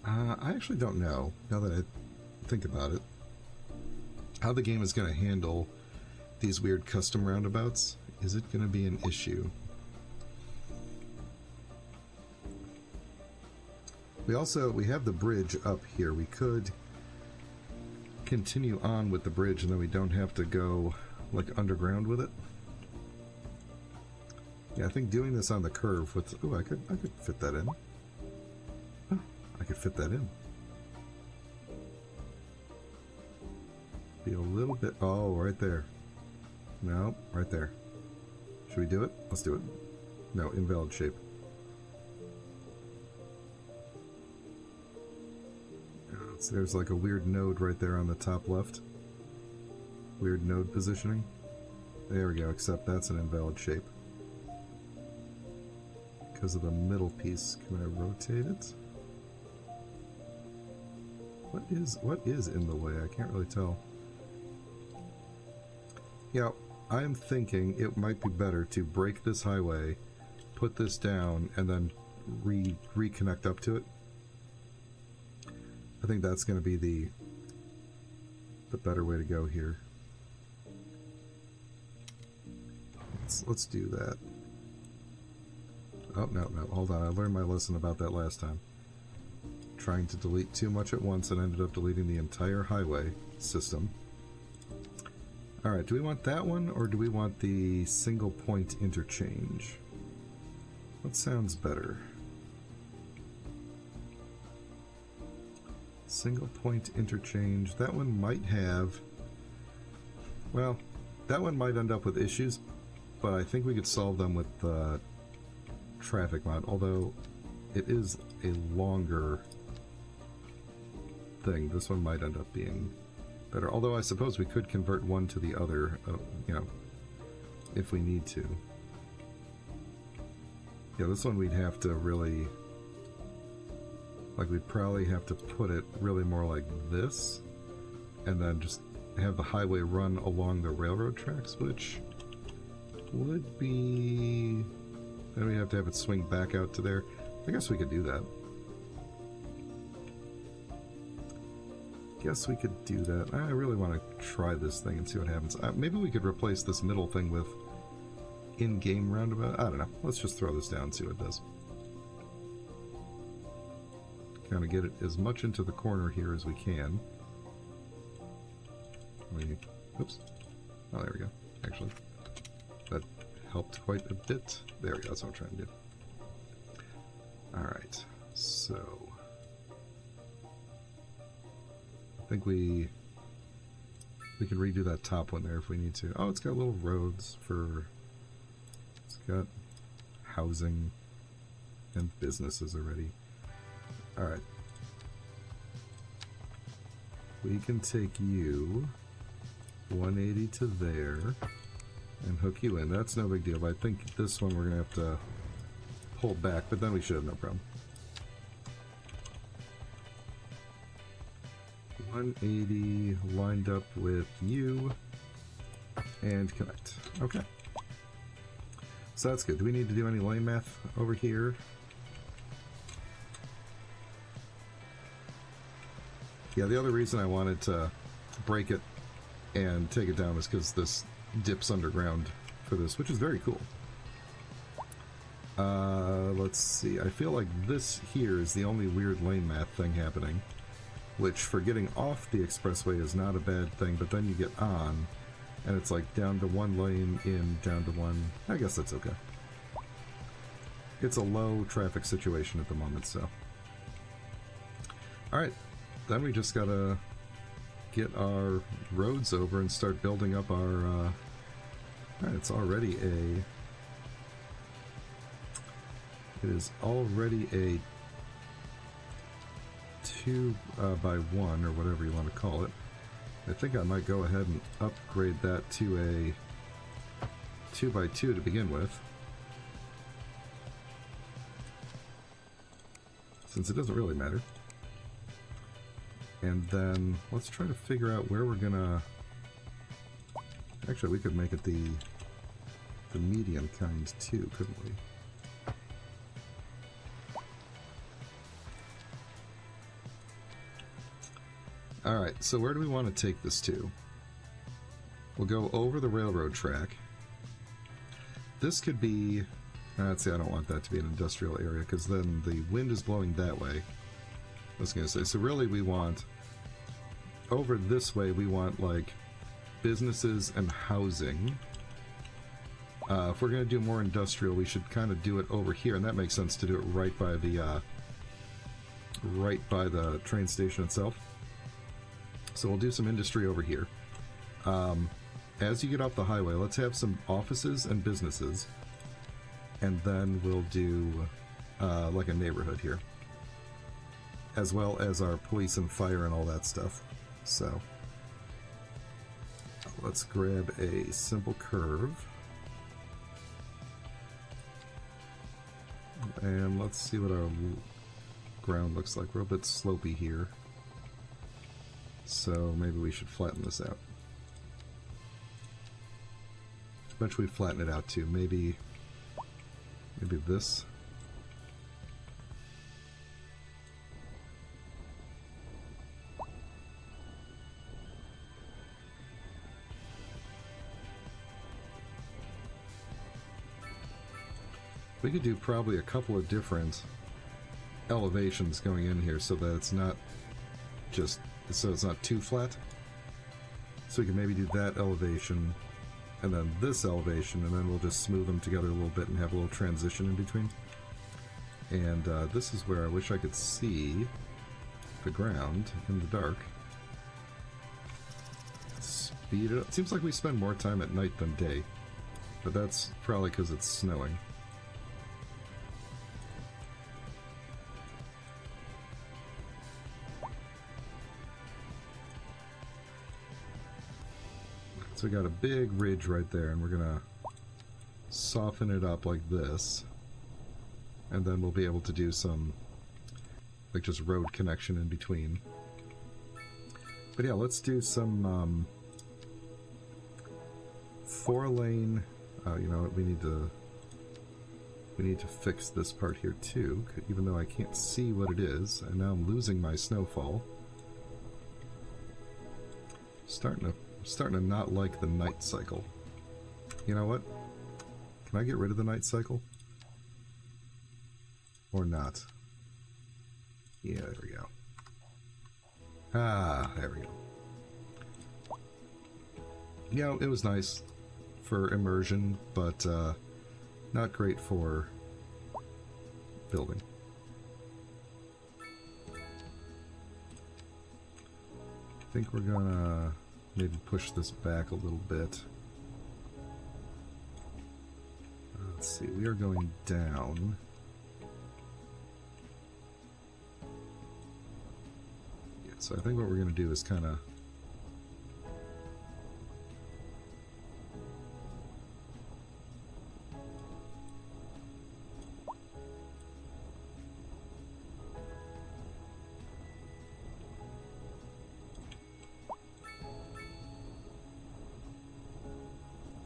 I actually don't know, now that I think about it, how the game is going to handle these weird custom roundabouts. Is it going to be an issue? We have the bridge up here. We could continue on with the bridge and then we don't have to go like underground with it. Yeah, I think doing this on the curve with... Ooh, I could fit that in. Oh, I could fit that in. Be a little bit... Oh, right there. No, right there. Should we do it? Let's do it. No, invalid shape. So there's like a weird node right there on the top left. Weird node positioning. There we go, except that's an invalid shape. Because of the middle piece. Can I rotate it? What is in the way? I can't really tell. Yeah, I'm thinking it might be better to break this highway, put this down, and then reconnect up to it. I think that's going to be the better way to go here. Let's do that. Oh, no, hold on. I learned my lesson about that last time. Trying to delete too much at once and ended up deleting the entire highway system. Alright, do we want that one, or do we want the single point interchange? What sounds better? Single point interchange. That one might have... Well, that one might end up with issues, but I think we could solve them with the traffic mod, although it is a longer thing. This one might end up being better, although I suppose we could convert one to the other, you know, if we need to. Yeah, this one we'd have to really... Like, we'd probably have to put it really more like this, and then just have the highway run along the railroad tracks, which would be... Then we have to have it swing back out to there. I guess we could do that. Guess we could do that. I really want to try this thing and see what happens. Maybe we could replace this middle thing with in-game roundabout. I don't know. Let's just throw this down and see what it does. Kind of get it as much into the corner here as we can. Oops. Oh, there we go. Actually, that helped quite a bit. There we go. That's what I'm trying to do. Alright. So... I think we can redo that top one there if we need to. Oh, it's got little roads for... It's got housing and businesses already. Alright. we can take you 180 to there and hook you in. That's no big deal, but I think this one we're going to have to pull back, but then we should have no problem. 180 lined up with you and connect. Okay. So that's good. Do we need to do any lane math over here? Yeah, the other reason I wanted to break it and take it down is because this dips underground for this, which is very cool. Let's see. I feel like this here is the only weird lane math thing happening, which for getting off the expressway is not a bad thing, but then you get on, and it's like down to one lane in, down to one. I guess that's okay. It's a low traffic situation at the moment, so. Alright, then we just gotta get our roads over and start building up our, alright, it's already a, it is already a 2 by 1, or whatever you want to call it. I think I might go ahead and upgrade that to a 2 by 2 to begin with, since it doesn't really matter. And then let's try to figure out where we're gonna, actually we could make it the medium kind too, couldn't we? Alright, so where do we want to take this to? We'll go over the railroad track. This could be, let's see, I don't want that to be an industrial area because then the wind is blowing that way. I was going to say, so really we want, over this way we want like businesses and housing. If we're going to do more industrial, we should kind of do it over here, and that makes sense to do it right by the train station itself. So we'll do some industry over here. As you get off the highway, let's have some offices and businesses, and then we'll do like a neighborhood here, as well as our police and fire and all that stuff. So let's grab a simple curve, and let's see what our ground looks like. We're a bit slopey here, so maybe we should flatten this out. Eventually flatten it out too. Maybe this. We could do probably a couple of different elevations going in here so that it's not just, so it's not too flat. So we can maybe do that elevation and then this elevation, and then we'll just smooth them together a little bit and have a little transition in between. And this is where I wish I could see the ground in the dark. Speed it up. It seems like we spend more time at night than day, but that's probably because it's snowing. So we got a big ridge right there, and we're gonna soften it up like this, and then we'll be able to do some like just road connection in between. But yeah, let's do some 4-lane. You know what? We need to fix this part here too, even though I can't see what it is, and now I'm losing my snowfall. I'm starting to not like the night cycle. You know what? Can I get rid of the night cycle? Or not? Yeah, there we go. Ah, there we go. You know, it was nice for immersion, but not great for building. I think we're gonna maybe push this back a little bit. Let's see, we are going down. Yeah, So I think what we're going to do is kind of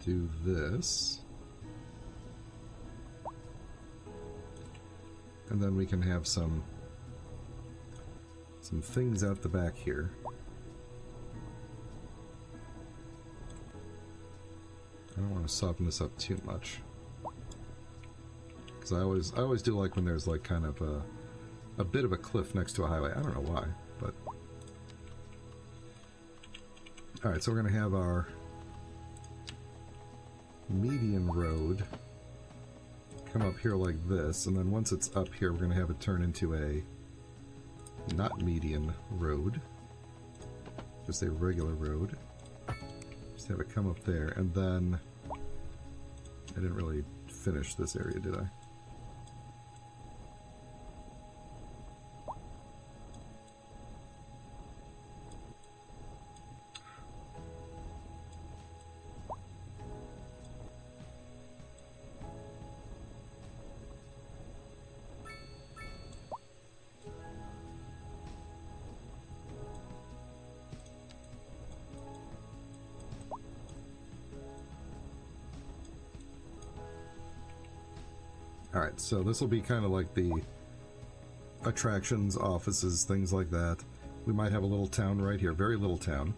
do this. And then we can have some things out the back here. I don't want to soften this up too much, because I always do like when there's like kind of a bit of a cliff next to a highway. I don't know why, but all right. So we're gonna have our median road come up here like this, and then once it's up here, we're gonna have it turn into a not median road, just a regular road. Just have it come up there, and then I didn't really finish this area, did I? Alright, so this will be kind of like the attractions, offices, things like that. We might have a little town right here, very little town.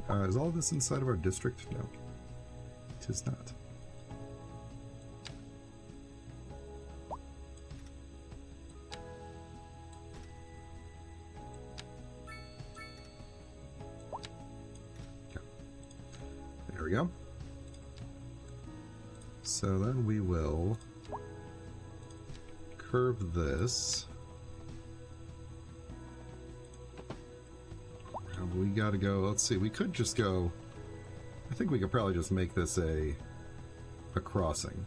Is all of this inside of our district? No, it is not. Okay. There we go. So then we will curve this. And we gotta go, let's see, we could just go, I think we could probably just make this a crossing.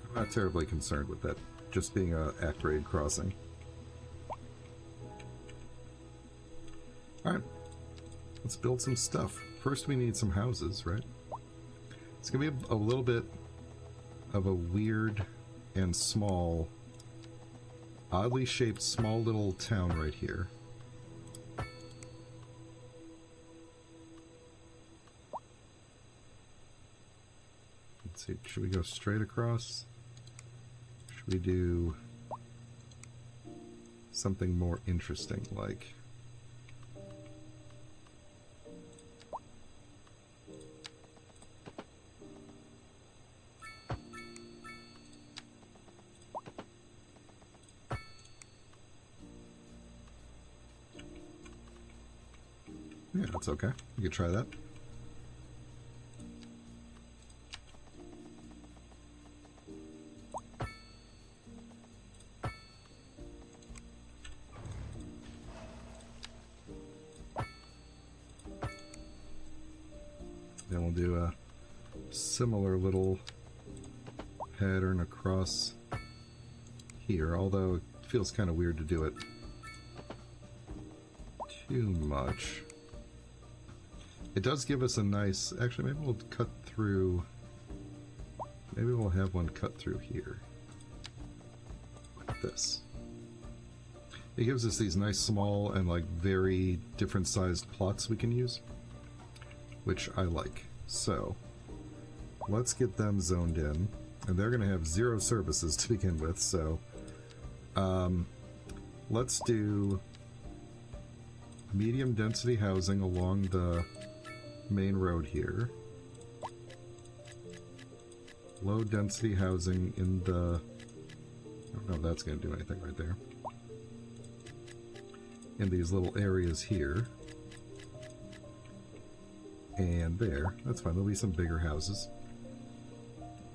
I'm not terribly concerned with that just being a at-grade crossing. Alright, let's build some stuff. First we need some houses, right? It's gonna be a little bit of a weird and small, oddly shaped small little town right here. Let's see, should we go straight across? Should we do something more interesting like... Yeah, that's okay. You could try that. Then we'll do a similar little pattern across here, although it feels kind of weird to do it too much. It does give us a nice... Actually, maybe we'll cut through... Maybe we'll have one cut through here. Like this. It gives us these nice small and like very different sized plots we can use, which I like. So, let's get them zoned in. And they're going to have 0 services to begin with, so... let's do medium density housing along the main road here. Low density housing in the... I don't know if that's going to do anything right there. In these little areas here. And there. That's fine. There'll be some bigger houses.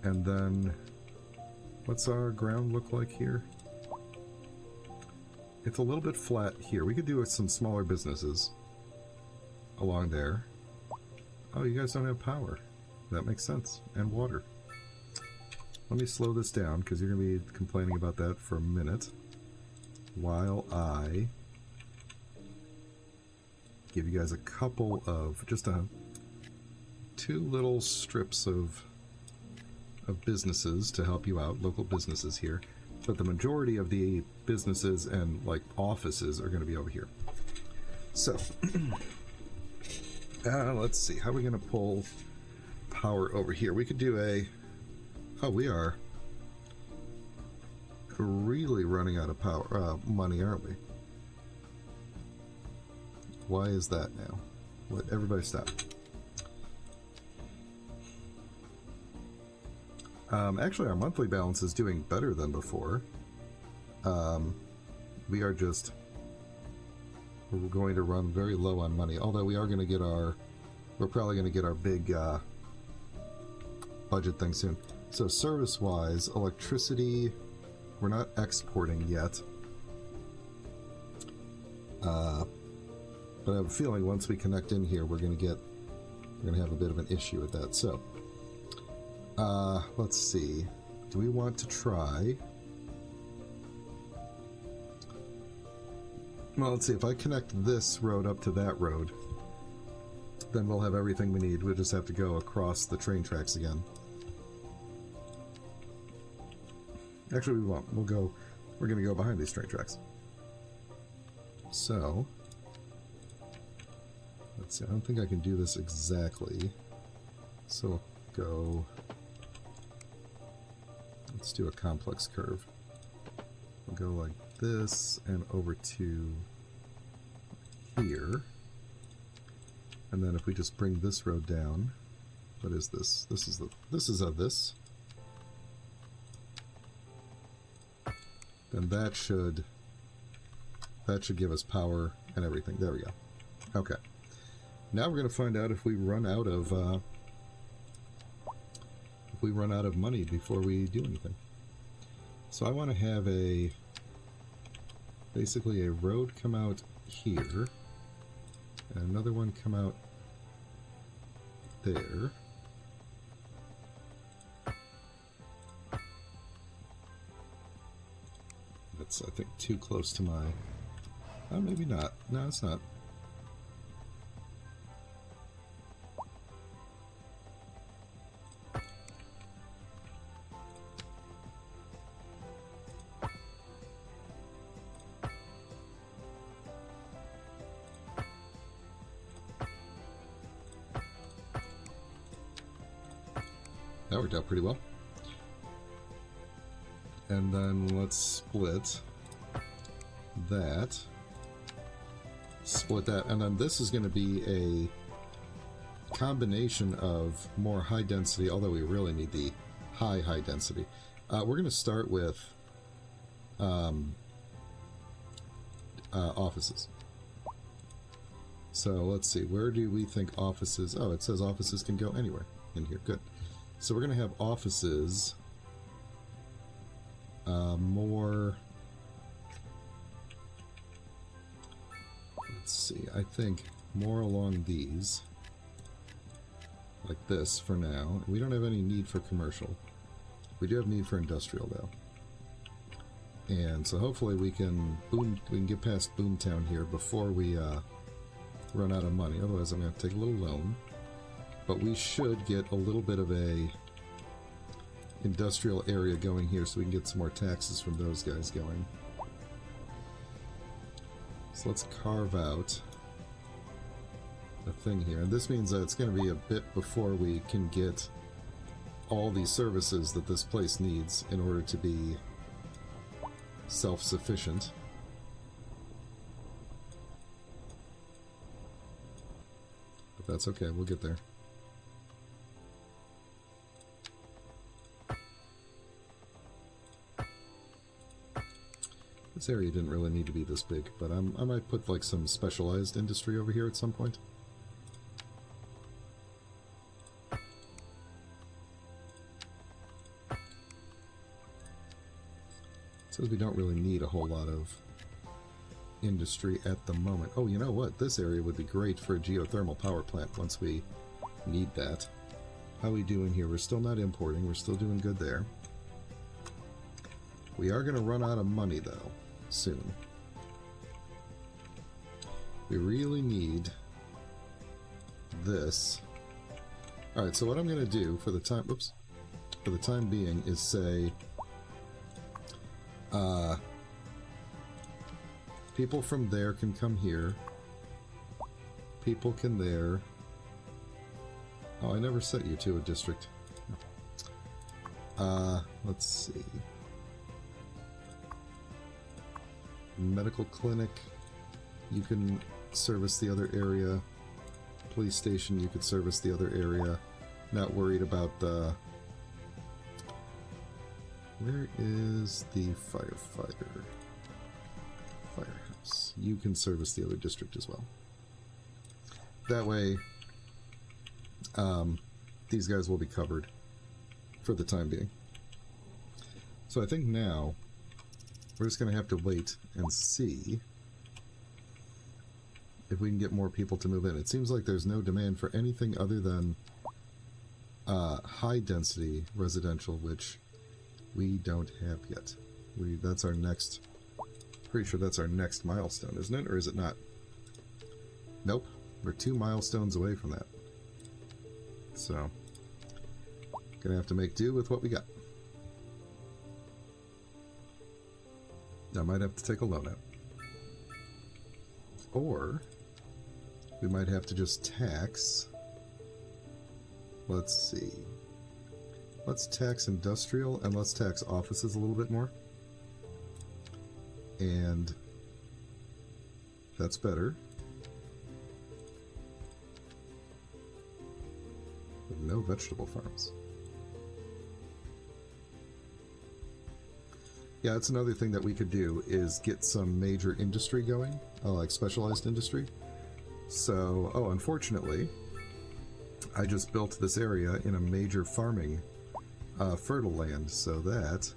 And then... what's our ground look like here? It's a little bit flat here. We could do with some smaller businesses along there. Oh, you guys don't have power. That makes sense. And water. Let me slow this down, because you're going to be complaining about that for a minute. while I give you guys a couple of, just two little strips of businesses to help you out, local businesses here. But the majority of the businesses and like offices are going to be over here. So, let's see, how are we going to pull power over here? We could do a, oh, we are really running out of power, money, aren't we? Why is that now? Let everybody stop. Actually, our monthly balance is doing better than before. We are just, we're going to run very low on money, although we are going to get our, we're probably going to get our big budget thing soon. So service-wise, electricity, we're not exporting yet. But I have a feeling once we connect in here, we're going to have a bit of an issue with that. So, let's see. Do we want to try? Well, let's see. If I connect this road up to that road, then we'll have everything we need. We'll just have to go across the train tracks again. Actually, we won't. We're going to go behind these train tracks. So, let's see. I don't think I can do this exactly. So, go. Let's do a complex curve. We'll go like this and over to here. And then if we just bring this road down, what is this? This is this. Then that should give us power and everything. There we go. Okay. Now we're going to find out if we run out of money before we do anything. So I want to have basically a road come out here and another one come out there. That's, I think, too close to my... Oh, maybe not. No, it's not. That worked out pretty well. And then let's split that, and then this is going to be a combination of more high density, although we really need the high density. We're going to start with offices. So let's see, where do we think offices... Oh, it says offices can go anywhere in here. Good. So we're going to have offices more... Let's see, I think more along these. Like this for now. We don't have any need for commercial. We do have need for industrial though. And so hopefully we can get past Boomtown here before we run out of money. Otherwise I'm going to take a little loan. But we should get a little bit of a industrial area going here so we can get some more taxes from those guys going. So let's carve out a thing here. And this means that it's going to be a bit before we can get all these services that this place needs in order to be self-sufficient. But that's okay, we'll get there. This area didn't really need to be this big, but I might put like some specialized industry over here at some point. Says we don't really need a whole lot of industry at the moment. Oh, you know what? This area would be great for a geothermal power plant once we need that. How are we doing here? We're still not importing. We're still doing good there. We are going to run out of money, though. soon. We really need this. Alright, so what I'm going to do for the time... Oops. For the time being is say... people from there can come here. People can there. Oh, I never set you to a district. Let's see. Medical clinic. You can service the other area. Police station, you could service the other area. Not worried about the... Where is the firefighter? Firehouse. You can service the other district as well. That way, these guys will be covered for the time being. So I think now, we're just going to have to wait and see if we can get more people to move in. It seems like there's no demand for anything other than high-density residential, which we don't have yet. That's our next... Pretty sure that's our next milestone, isn't it? Or is it not? Nope. We're 2 milestones away from that. So, gonna have to make do with what we got. I might have to take a loan out. Or, we might have to just tax... Let's see. Let's tax industrial, and let's tax offices a little bit more. And that's better. But no vegetable farms. Yeah, that's another thing that we could do, is get some major industry going, like specialized industry. So, oh, unfortunately, I just built this area in a major farming fertile land, so that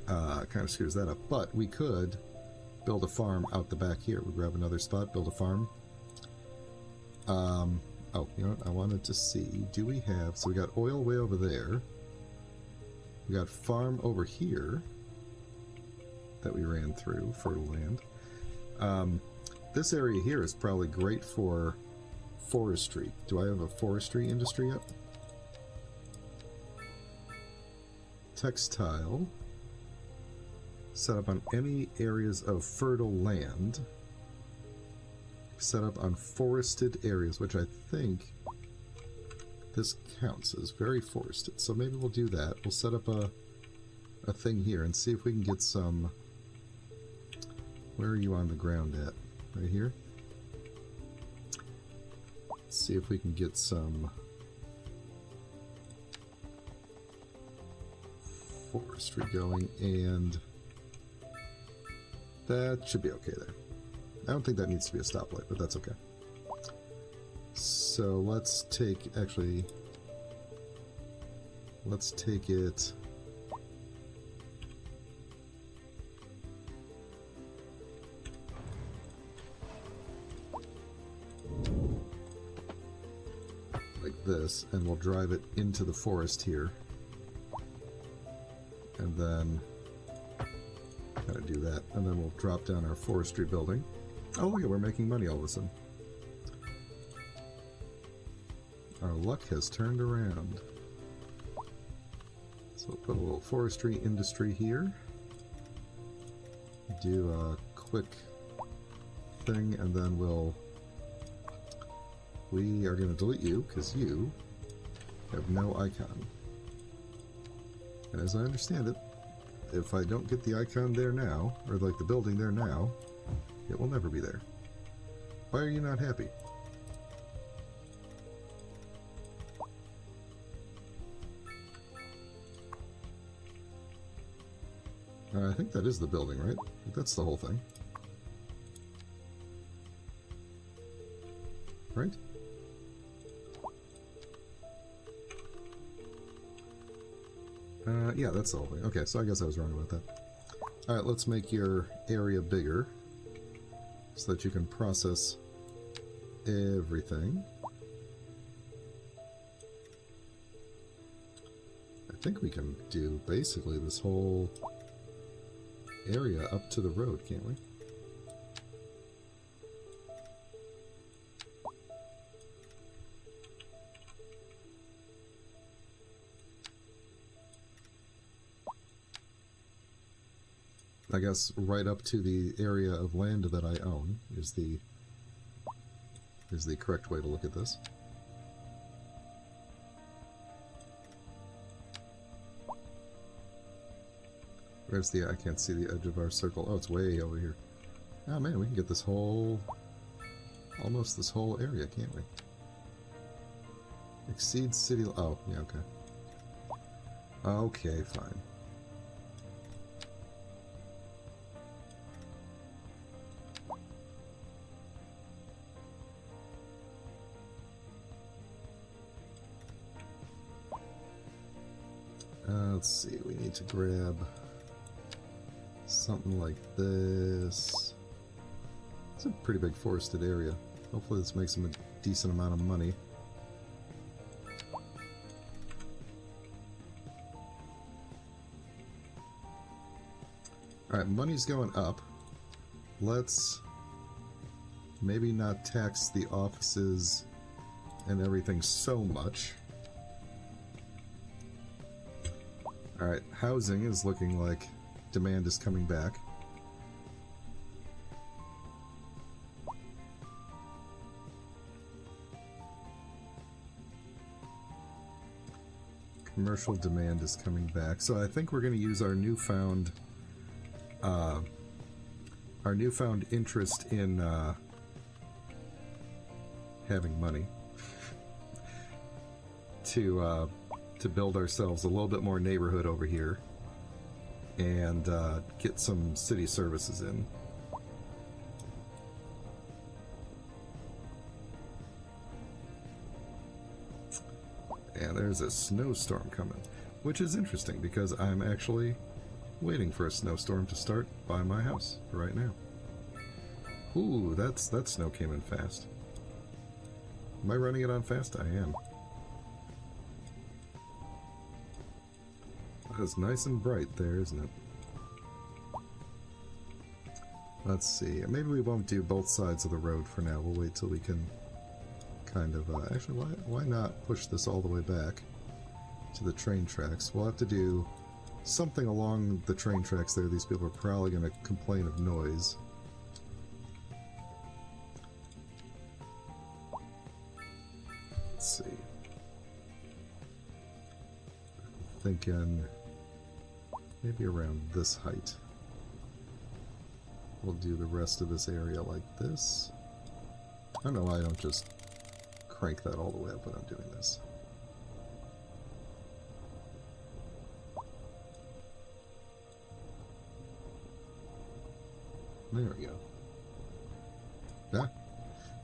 kind of screws that up. But we could build a farm out the back here. We'll grab another spot, build a farm. Oh, you know what? I wanted to see, do we have... So we got oil way over there. We got farm over here that we ran through, fertile land. This area here is probably great for forestry. Do I have a forestry industry up? Textile. Set up on any areas of fertile land. Set up on forested areas, which I think this counts as very forested. So maybe we'll do that. We'll set up a thing here and see if we can get some... Where are you on the ground at? Right here? Let's see if we can get some forestry going, and that should be okay there. I don't think that needs to be a stoplight, but that's okay. So let's take, actually, let's take it... like this, and we'll drive it into the forest here. And then kind of do that, and then we'll drop down our forestry building. Oh, look at, we're making money all of a sudden. Our luck has turned around. So we'll put a little forestry industry here. Do a quick thing, and then we are going to delete you, because you have no icon. And as I understand it, if I don't get the icon there now, or like the building there now, it will never be there. Why are you not happy? I think that is the building, right? That's the whole thing. Right? Yeah, that's the whole thing. Okay, so I guess I was wrong about that. Alright, let's make your area bigger so that you can process everything. I think we can do basically this whole area up to the road, can't we? I guess right up to the area of land that I own is the correct way to look at this. Where's the... I can't see the edge of our circle. Oh, it's way over here. Oh man, we can get this whole... almost this whole area, can't we? Exceeds city... oh, yeah, okay. Okay, fine. Let's see, we need to grab something like this. It's a pretty big forested area. Hopefully this makes them a decent amount of money. Alright, money's going up. Let's maybe not tax the offices and everything so much. Alright, housing is looking like demand is coming back. Commercial demand is coming back. So I think we're going to use our newfound interest in having money to build ourselves a little bit more neighborhood over here and get some city services in. And there's a snowstorm coming, which is interesting because I'm actually waiting for a snowstorm to start by my house right now. Ooh, that snow came in fast. Am I running it on fast? I am. It's nice and bright there, isn't it? Let's see. Maybe we won't do both sides of the road for now. We'll wait till we can kind of... actually, why not push this all the way back to the train tracks? We'll have to do something along the train tracks there. These people are probably going to complain of noise. Let's see. Thinking... maybe around this height. We'll do the rest of this area like this. I don't know why I don't just crank that all the way up when I'm doing this. There we go. Yeah.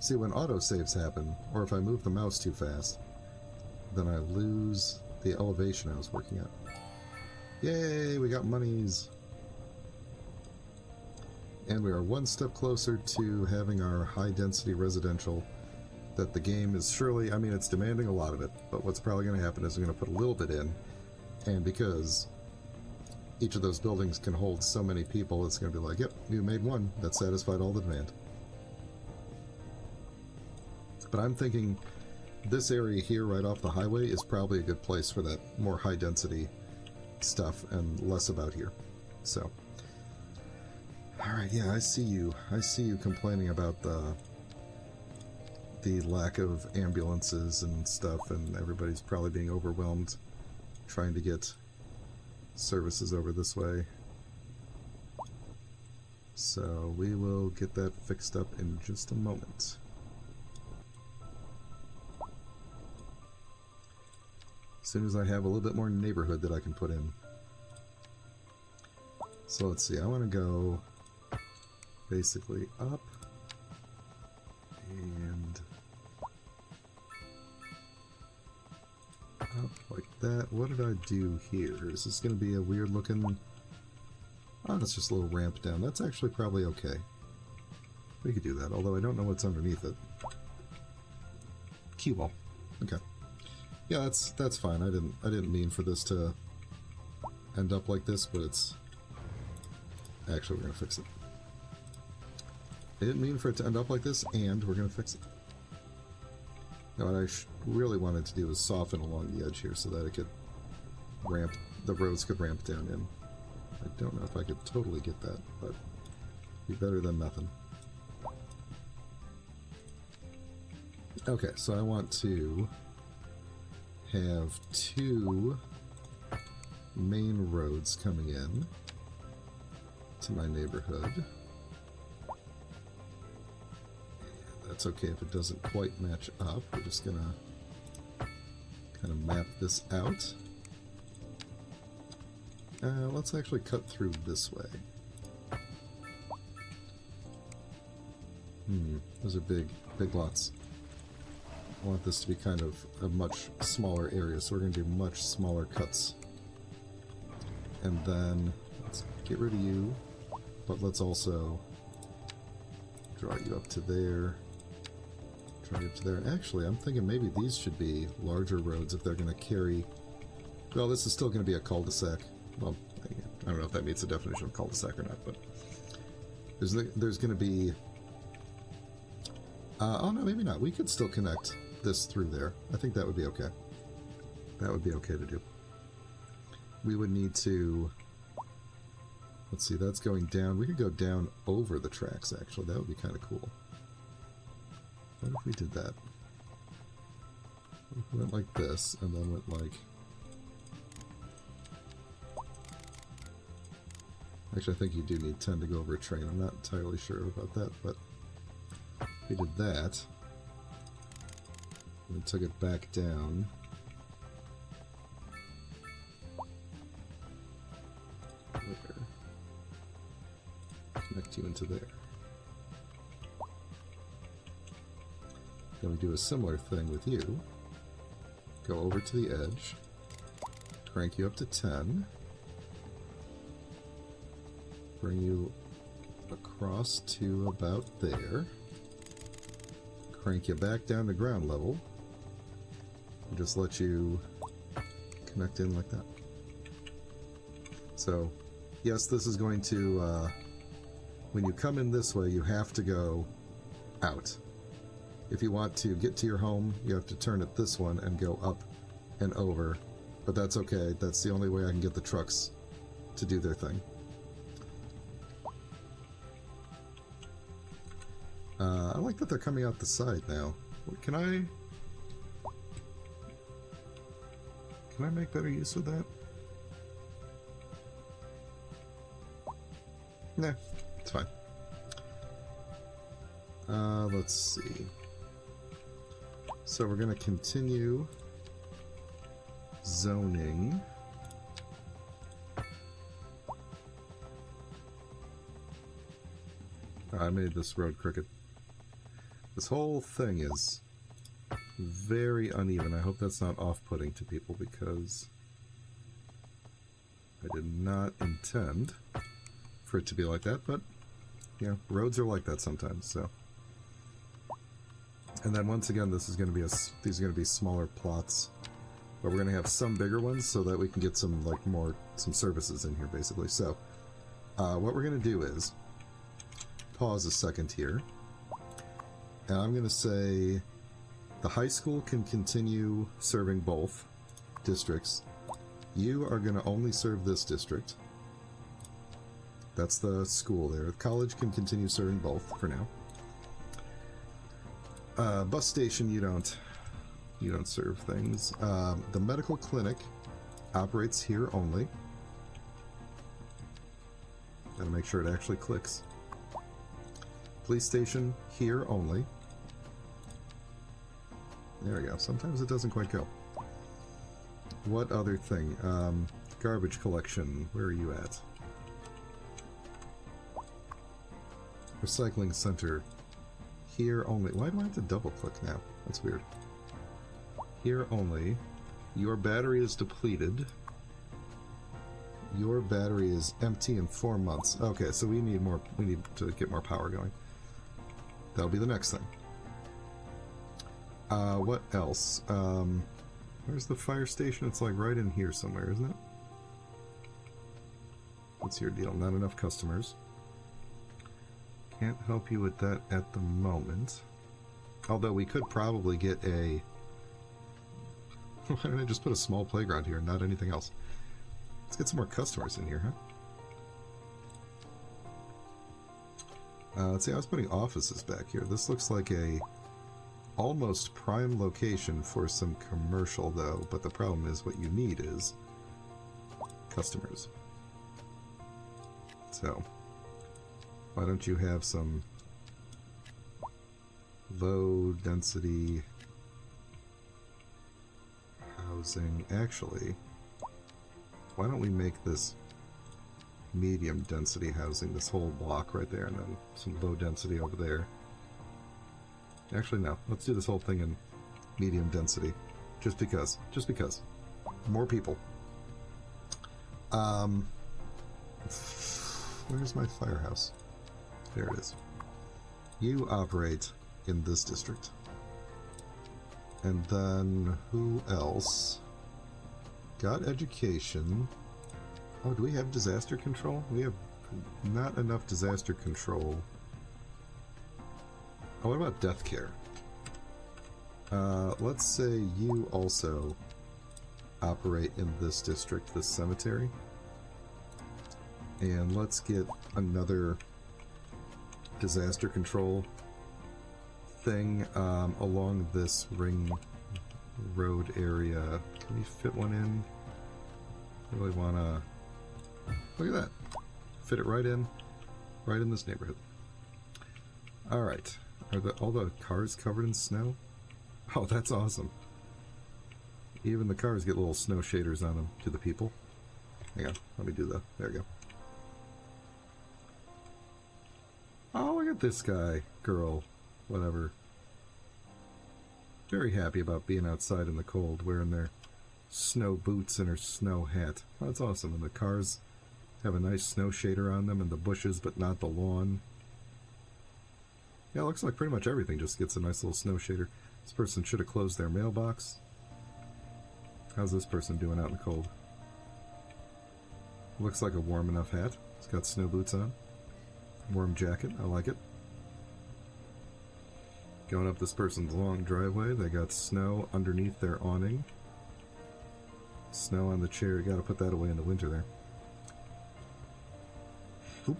See, when autosaves happen, or if I move the mouse too fast, then I lose the elevation I was working at. Yay, we got monies! And we are one step closer to having our high-density residential that the game is surely... I mean, it's demanding a lot of it, but what's probably going to happen is we're going to put a little bit in, and because each of those buildings can hold so many people, it's going to be like, yep, you made one that satisfied all the demand. But I'm thinking this area here right off the highway is probably a good place for that more high-density stuff and less about here. So, alright, yeah, I see you complaining about the lack of ambulances and stuff, and everybody's probably being overwhelmed trying to get services over this way. So we will get that fixed up in just a moment. As soon as I have a little bit more neighborhood that I can put in. So let's see, I want to go basically up and up like that. What did I do here? Is this going to be a weird looking... oh, it's just a little ramp down. That's actually probably okay. We could do that, although I don't know what's underneath it. Cue ball. Okay. Yeah, that's fine. I didn't mean for this to end up like this, but it's Actually, we're going to fix it. I didn't mean for it to end up like this, and we're going to fix it. Now, what I really wanted to do was soften along the edge here so that it could ramp, the roads could ramp down in. I don't know if I could totally get that, but be better than nothing. Okay, so I want to have 2 main roads coming in to my neighborhood. That's okay if it doesn't quite match up. We're just gonna kind of map this out. Let's actually cut through this way. Those are big lots. I want this to be kind of a much smaller area, so we're going to do much smaller cuts. And then let's get rid of you, but let's also draw you up to there. Draw you up to there. Actually, I'm thinking maybe these should be larger roads if they're going to carry... Well, this is still going to be a cul-de-sac. Well, I don't know if that meets the definition of cul-de-sac or not, but there's going to be... oh no, maybe not. We could still connect this through there. I think that would be okay. That would be okay to do. We would need to... Let's see, that's going down. We could go down over the tracks, actually. That would be kind of cool. What if we did that? What if we went like this, and then went like... Actually, I think you do need 10 to go over a train. I'm not entirely sure about that, but... If we did that... And took it back down... There. Connect you into there. Then we do a similar thing with you. Go over to the edge. Crank you up to 10. Bring you across to about there. Crank you back down to ground level. And just let you connect in like that. So, yes, this is going to, when you come in this way, you have to go out. If you want to get to your home, you have to turn it this one and go up and over. But that's okay. That's the only way I can get the trucks to do their thing. I like that they're coming out the side now. Can I make better use of that? Nah, it's fine. Let's see. So we're gonna continue zoning. I made this road crooked. This whole thing is very uneven. I hope that's not off-putting to people because I did not intend for it to be like that, but you know, roads are like that sometimes, so. And then once again, this is going to be these are going to be smaller plots, but we're going to have some bigger ones so that we can get some some services in here basically. So what we're going to do is pause a second here, and I'm going to say the high school can continue serving both districts. You are going to only serve this district. That's the school there. The college can continue serving both for now. Bus station, you don't serve things. The medical clinic operates here only. Gotta make sure it actually clicks. Police station, here only. There we go. Sometimes it doesn't quite go. What other thing? Garbage collection, where are you at? Recycling center, here only. Why do I have to double click now? That's weird. Here only. Your battery is depleted. Your battery is empty in 4 months. Okay, so we need to get more power going. That'll be the next thing. What else? Where's the fire station? It's like right in here somewhere, isn't it? What's your deal? Not enough customers. Can't help you with that at the moment. Although we could probably get a... Why don't I just put a small playground here and not anything else? Let's get some more customers in here, huh? Let's see, I was putting offices back here. This looks like a almost prime location for some commercial, though. But the problem is what you need is customers. So, why don't you have some low density housing? Actually, why don't we make this medium density housing, this whole block right there, and then some low density over there. Actually, no. Let's do this whole thing in medium density. Just because. Just because. More people. Where's my firehouse? There it is. You operate in this district. And then, who else? Got education. Oh, do we have disaster control? We have not enough disaster control. Oh, what about death care? Let's say you also operate in this district, this cemetery. And let's get another disaster control thing along this ring road area. Can we fit one in? Really want to... Look at that. Fit it right in this neighborhood. Alright. Are all the cars covered in snow? Oh, that's awesome. Even the cars get little snow shaders on them to the people. Hang on, let me do that. There we go. Oh, look at this guy, girl, whatever. Very happy about being outside in the cold, wearing their snow boots and her snow hat. Oh, that's awesome. And the cars have a nice snow shader on them, and the bushes, but not the lawn. Yeah, it looks like pretty much everything just gets a nice little snow shader. This person should have closed their mailbox. How's this person doing out in the cold? Looks like a warm enough hat. It's got snow boots on. Warm jacket, I like it. Going up this person's long driveway, they got snow underneath their awning. Snow on the chair, you gotta put that away in the winter there. Oop.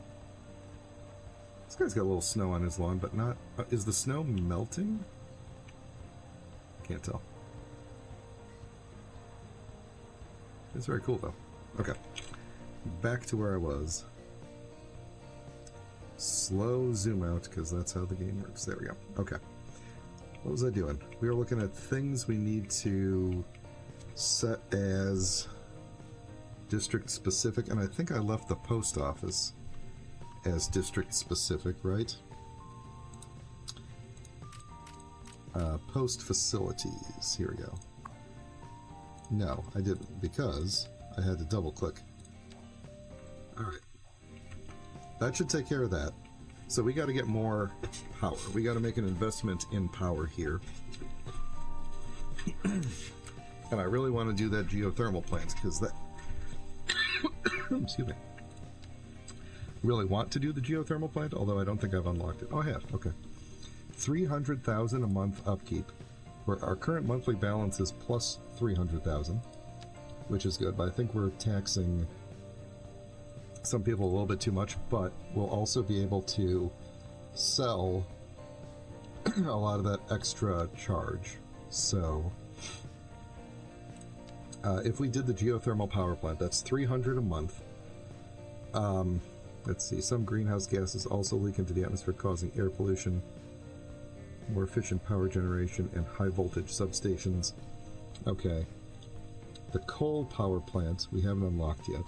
This guy's got a little snow on his lawn, but not... is the snow melting? Can't tell. It's very cool, though. Okay. Back to where I was. Slow zoom out, because that's how the game works. There we go. Okay. What was I doing? We were looking at things we need to set as district specific, and I think I left the post office as district specific, right? Post facilities. Here we go. No, I didn't, because I had to double click. Alright. That should take care of that. So we got to get more power. We got to make an investment in power here. And I really want to do that geothermal plant, because that... Excuse me. Really want to do the geothermal plant, although I don't think I've unlocked it. Oh, I have. Okay. 300,000 a month upkeep, where our current monthly balance is plus 300,000, which is good, but I think we're taxing some people a little bit too much, but we'll also be able to sell a lot of that extra charge. So if we did the geothermal power plant, that's 300 a month. Let's see, some greenhouse gases also leak into the atmosphere, causing air pollution, more efficient power generation, and high voltage substations. Okay. The coal power plant we haven't unlocked yet.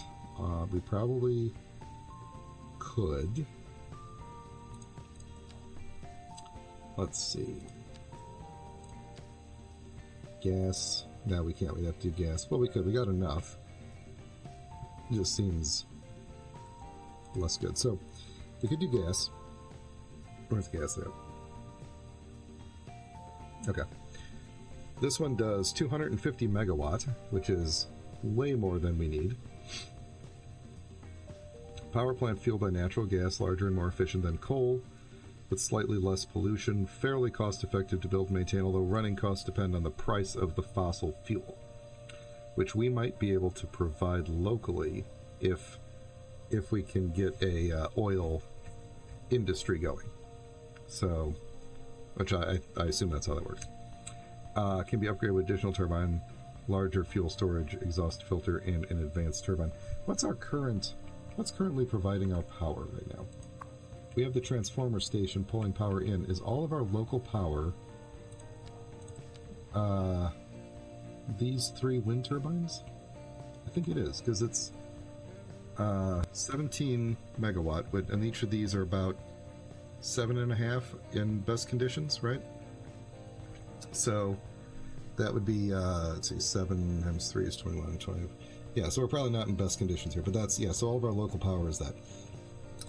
We probably could. Let's see. Gas. No, we can't. We'd have to do gas. Well, we could. We got enough. It just seems less good. So, we could do gas. Where's gas there? Okay. This one does 250 megawatt, which is way more than we need. power plant fueled by natural gas, larger and more efficient than coal, with slightly less pollution, fairly cost-effective to build and maintain, although running costs depend on the price of the fossil fuel, which we might be able to provide locally if we can get a oil industry going. So, which I assume that's how that works. Can be upgraded with additional turbine, larger fuel storage, exhaust filter, and an advanced turbine. What's currently providing our power right now? We have the transformer station pulling power in. Is all of our local power these 3 wind turbines? I think it is, because it's 17 megawatt, and each of these are about 7.5 in best conditions, right? So that would be, let's see, 7 times 3 is 21, 20. Yeah, so we're probably not in best conditions here, but that's, yeah, so all of our local power is that.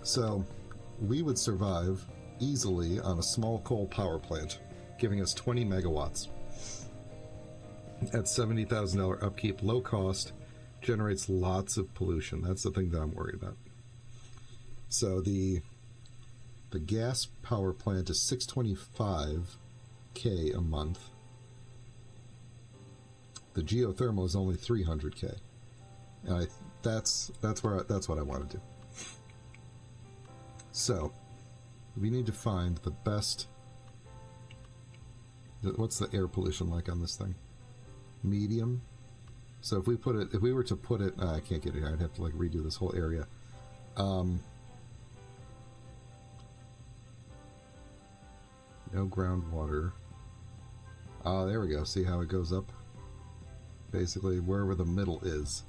So we would survive easily on a small coal power plant, giving us 20 megawatts. At $70,000 upkeep, low cost, generates lots of pollution. That's the thing that I'm worried about. So the gas power plant is $625K a month. The geothermal is only $300K. And that's what I want to do. So we need to find the best. What's the air pollution like on this thing? Medium. So if we were to put it, I can't get it here. I'd have to like redo this whole area. No groundwater. There we go. See how it goes up? Basically, wherever the middle is.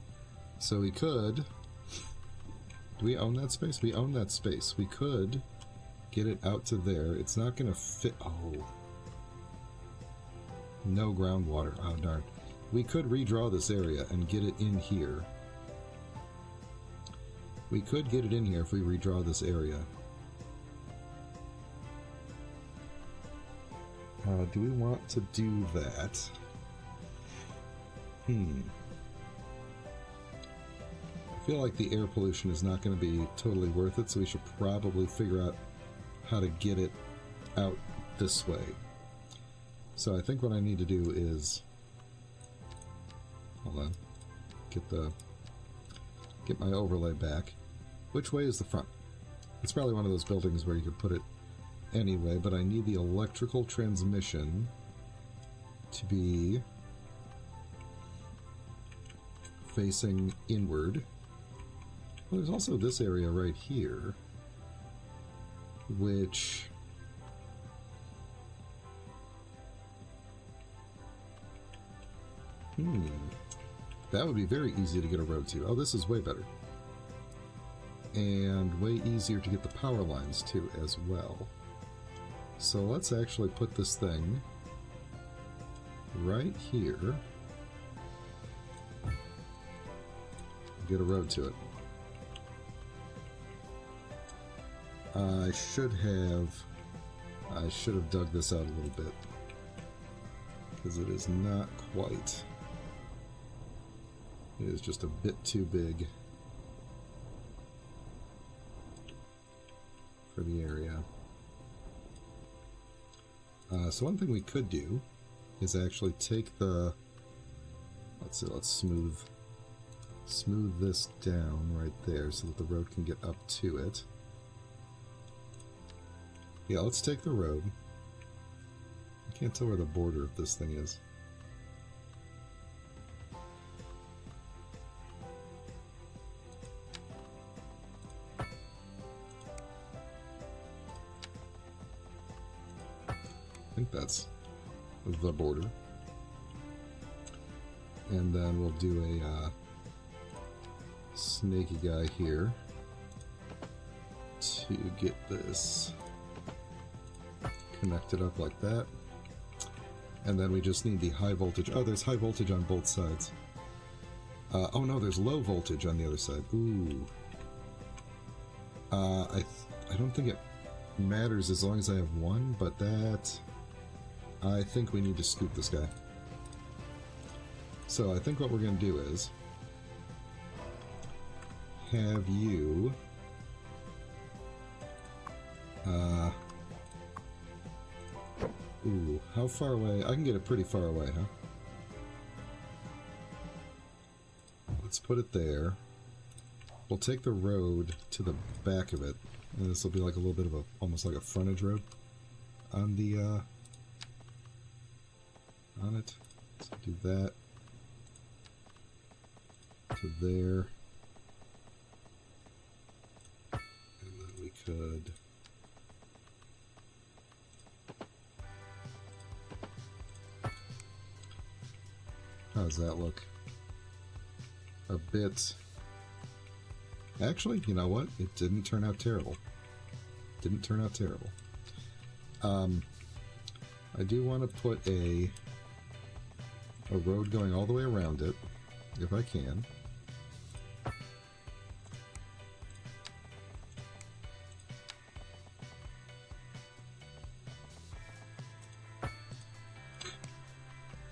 So we could... Do we own that space? We own that space. We could get it out to there. It's not going to fit... Oh. No groundwater. Oh, darn. We could redraw this area and get it in here. We could get it in here if we redraw this area. Do we want to do that? I feel like the air pollution is not going to be totally worth it, so we should probably figure out how to get it out this way. So I think what I need to do is... Hold on. Get my overlay back. Which way is the front? It's probably one of those buildings where you could put it anyway, but I need the electrical transmission to be facing inward. Well, there's also this area right here, which... That would be very easy to get a road to. Oh, this is way better. And way easier to get the power lines to as well. So let's actually put this thing right here. Get a road to it. I should have dug this out a little bit, because it is not quite. It is just a bit too big for the area. So one thing we could do is actually take the... Let's see, let's smooth this down right there so that the road can get up to it. Yeah, let's take the road. I can't tell where the border of this thing is. I think that's the border. And then we'll do a snaky guy here to get this connected up like that. And then we just need the high voltage. Oh, there's high voltage on both sides. Oh no, there's low voltage on the other side. Ooh. I don't think it matters as long as I have one, but that... I think we need to scoop this guy. So I think what we're going to do is have you Ooh, how far away? I can get it pretty far away, huh? Let's put it there. We'll take the road to the back of it, and this will be like a little bit of a, almost like a frontage road on the, on it. So do that to there, and then we could how does that look? A bit. Actually, you know what? It didn't turn out terrible. Didn't turn out terrible. I do want to put a road going all the way around it, if I can.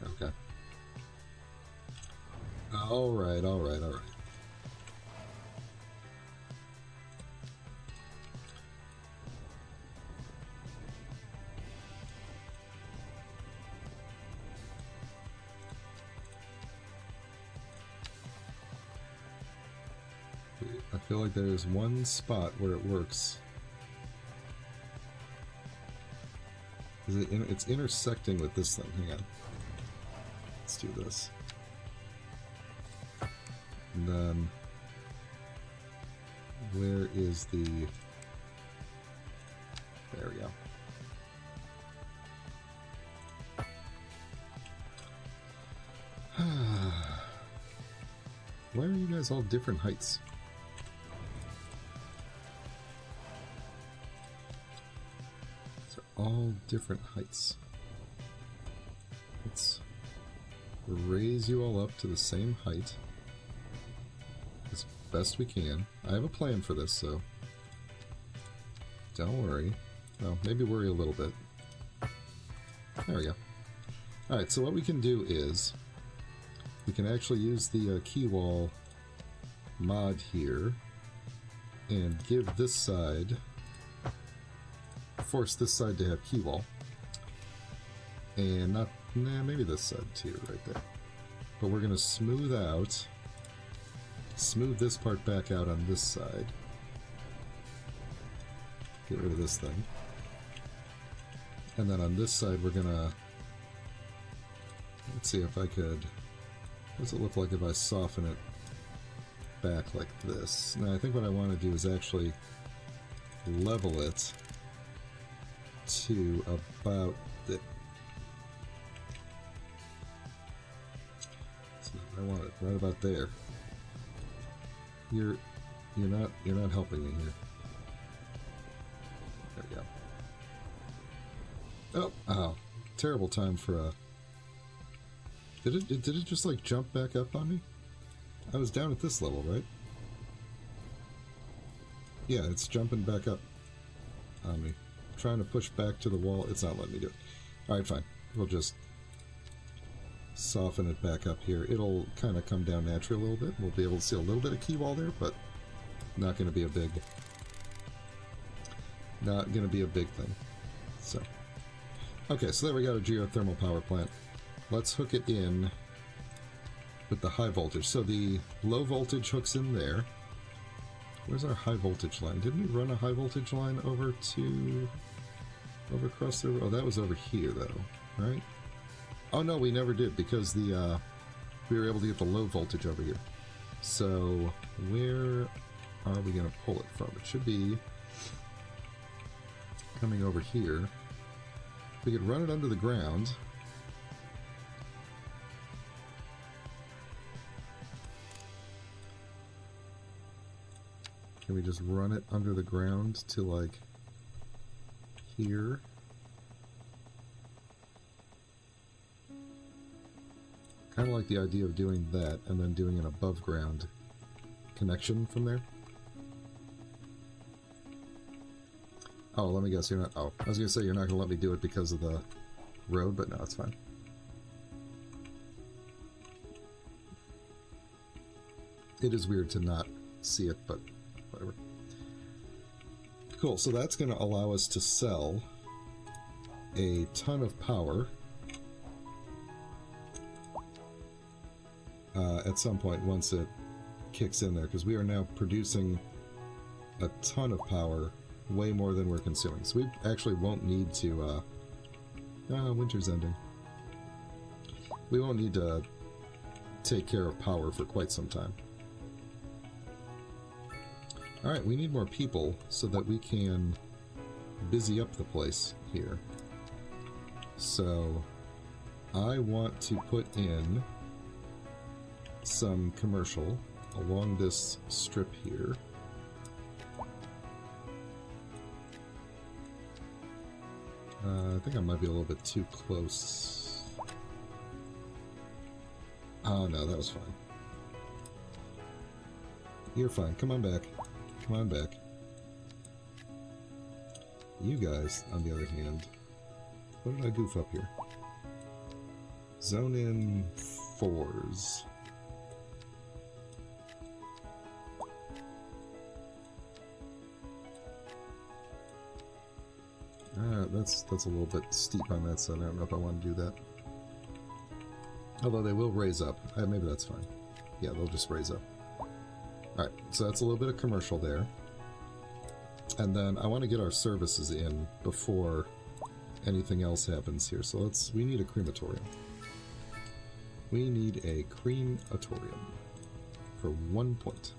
Okay. Alright, alright, alright. I feel like there's one spot where it works. It's intersecting with this thing. Hang on. Let's do this. And then, where is the... There we go. Why are you guys all different heights? These are all different heights. Let's raise you all up to the same height as best we can. I have a plan for this, so don't worry. Well, maybe worry a little bit. There we go. Alright, so what we can do is we can actually use the key wall mod here and give this side, force this side to have key wall, and not, nah, maybe this side too, right there. But we're gonna smooth this part back out on this side. Get rid of this thing. And then on this side we're gonna, let's see if I could, what does it look like if I soften it back like this? Now I think what I want to do is actually level it to about the... So I want it right about there. You're not helping me here. There we go. Oh, oh, terrible time for a... Did it just like jump back up on me? I was down at this level, right? Yeah, it's jumping back up on me. Trying to push back to the wall. It's not letting me do it. Alright, fine. We'll just soften it back up here. It'll kind of come down naturally a little bit. We'll be able to see a little bit of key wall there, but not going to be a big... Not going to be a big thing. So. Okay, so there we got a geothermal power plant. Let's hook it in with the high voltage. So the low voltage hooks in there. Where's our high voltage line? Didn't we run a high voltage line over across the road? Oh, that was over here though, right? Oh no, we never did because the we were able to get the low voltage over here. So where are we going to pull it from? It should be coming over here. We could run it under the ground. Can we just run it under the ground to, like, here? Kind of like the idea of doing that, and then doing an above-ground connection from there. Oh, let me guess, you're not... Oh, I was going to say you're not going to let me do it because of the road, but no, it's fine. It is weird to not see it, but... whatever. Cool, so that's going to allow us to sell a ton of power at some point once it kicks in there, because we are now producing a ton of power, way more than we're consuming. So we actually won't need to... winter's ending. We won't need to take care of power for quite some time. Alright, we need more people so that we can busy up the place here. So, I want to put in some commercial along this strip here. I think I might be a little bit too close. Oh no, that was fine. You're fine. Come on back. Come on back. You guys, on the other hand, what did I goof up here? Zone in 4s. That's a little bit steep on that side. I don't know if I want to do that. Although they will raise up. Maybe that's fine. Yeah, they'll just raise up. Alright, so that's a little bit of commercial there. And then I want to get our services in before anything else happens here. So we need a crematorium. We need a crematorium for 1 point.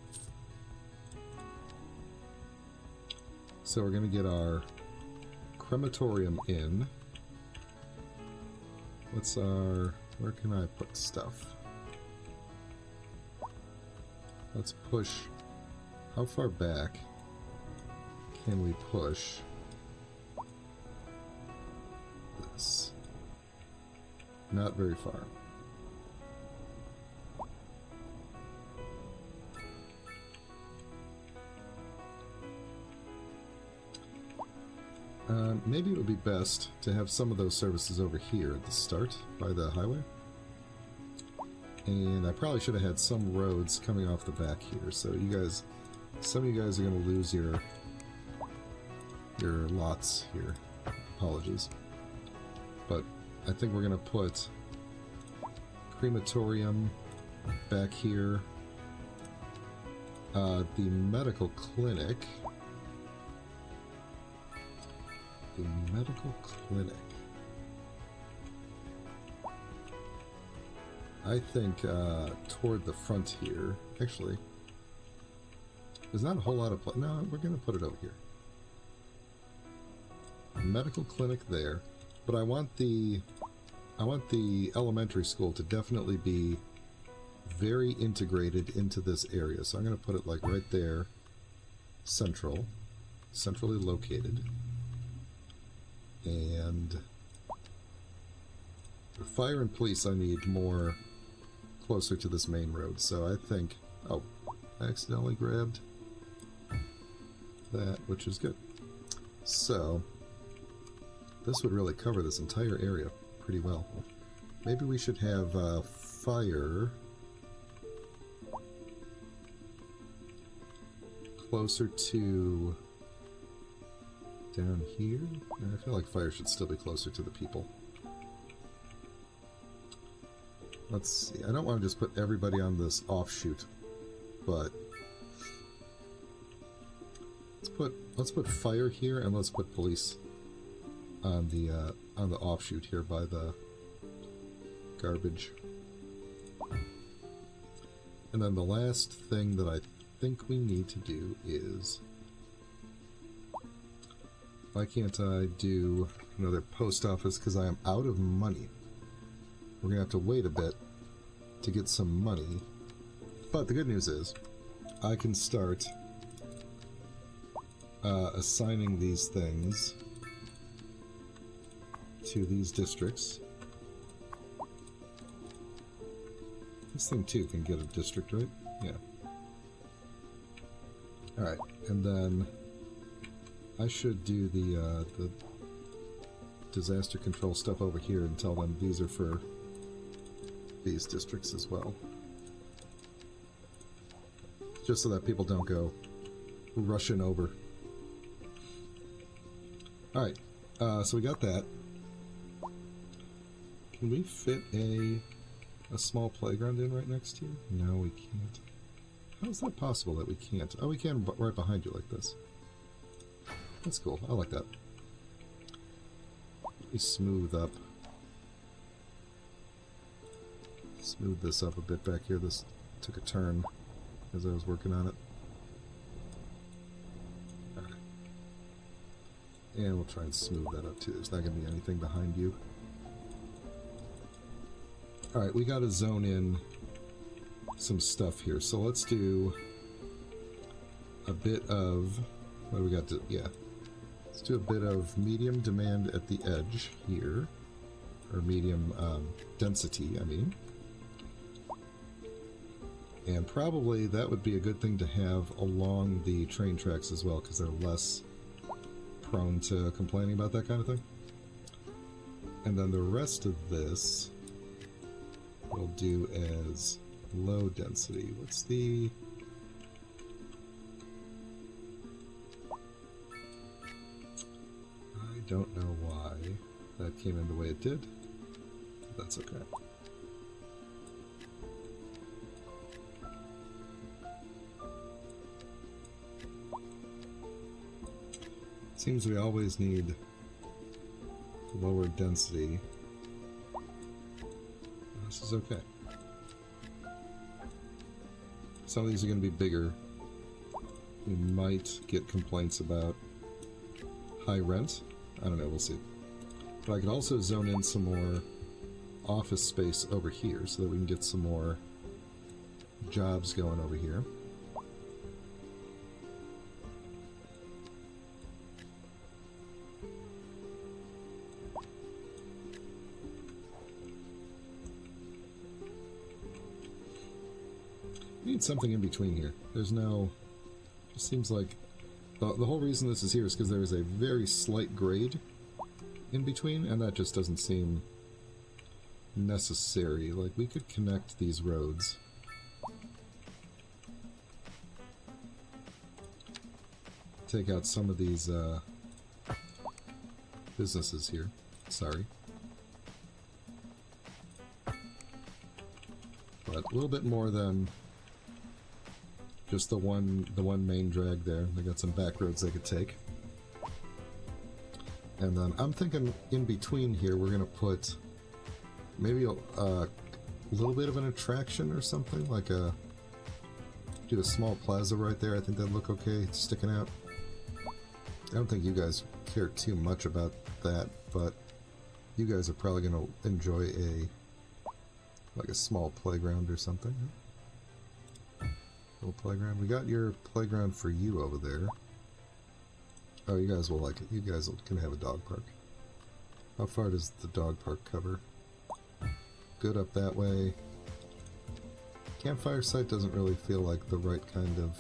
So we're going to get our crematorium in. Where can I put stuff? Let's push. How far back can we push this? Not very far. Maybe it would be best to have some of those services over here at the start by the highway. And I probably should have had some roads coming off the back here. So you guys, some of you guys are going to lose your lots here. Apologies. But I think we're going to put crematorium back here. The medical clinic. The medical clinic. I think toward the front here. Actually, there's not a whole lot of no, we're going to put it over here. Medical clinic there, but I want the elementary school to definitely be very integrated into this area. So I'm going to put it like right there, centrally located. And for fire and police, I need more closer to this main road. So I think... Oh, I accidentally grabbed that, which is good. So this would really cover this entire area pretty well. Maybe we should have fire closer to... down here? I feel like fire should still be closer to the people. Let's see. I don't want to just put everybody on this offshoot, but let's put fire here, and let's put police on the offshoot here by the garbage. And then the last thing that I think we need to do is... Why can't I do another post office? Because I am out of money. We're going to have to wait a bit to get some money. But the good news is, I can start assigning these things to these districts. This thing too can get a district, right? Yeah. Alright, and then I should do the disaster control stuff over here and tell them these are for these districts as well. Just so that people don't go rushing over. Alright, so we got that. Can we fit a small playground in right next to you? No, we can't. How is that possible that we can't? Oh, we can right behind you like this. That's cool. I like that. Let me smooth this up a bit back here. This took a turn as I was working on it. Alright. And we'll try and smooth that up too. There's not going to be anything behind you. Alright, we got to zone in some stuff here. So let's do a bit of... What do we got to... Yeah. Let's do a bit of medium demand at the edge here. Or medium density, I mean. And probably that would be a good thing to have along the train tracks as well, because they're less prone to complaining about that kind of thing. And then the rest of this we'll do as low density. What's the... I don't know why that came in the way it did. That's okay. Seems we always need lower density. This is okay. Some of these are going to be bigger. We might get complaints about high rent. I don't know, we'll see. But I could also zone in some more office space over here so that we can get some more jobs going over here. Need something in between here. There's no... It seems like... The whole reason this is here is because there is a very slight grade in between, and that just doesn't seem necessary. Like, we could connect these roads. Take out some of these, businesses here. Sorry. But a little bit more than... just the one main drag there. They got some back roads they could take. And then I'm thinking in between here we're gonna put maybe a little bit of an attraction or something, like do a small plaza right there. I think that'd look okay, sticking out. I don't think you guys care too much about that, but you guys are probably gonna enjoy like a small playground or something. Little playground. We got your playground for you over there. Oh, you guys will like it. You guys can have a dog park. How far does the dog park cover? Good up that way. Campfire site doesn't really feel like the right kind of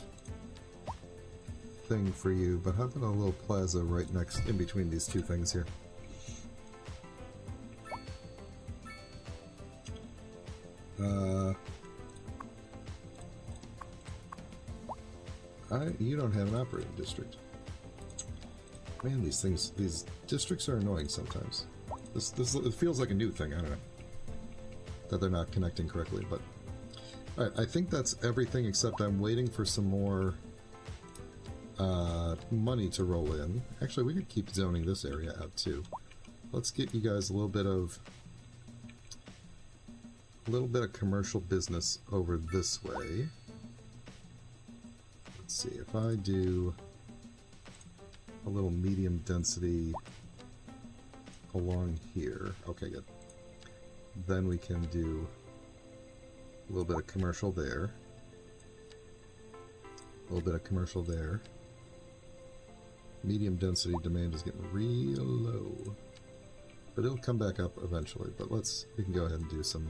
thing for you, but how about a little plaza right next, in between these two things here? You don't have an operating district. Man, these districts are annoying sometimes. It feels like a new thing, I don't know. That they're not connecting correctly, but... Alright, I think that's everything except I'm waiting for some more money to roll in. Actually, we could keep zoning this area out too. Let's get you guys a little bit of commercial business over this way. Let's see, if I do a little medium density along here. Okay, good. Then we can do a little bit of commercial there. A little bit of commercial there. Medium density demand is getting real low. But it'll come back up eventually. But we can go ahead and do some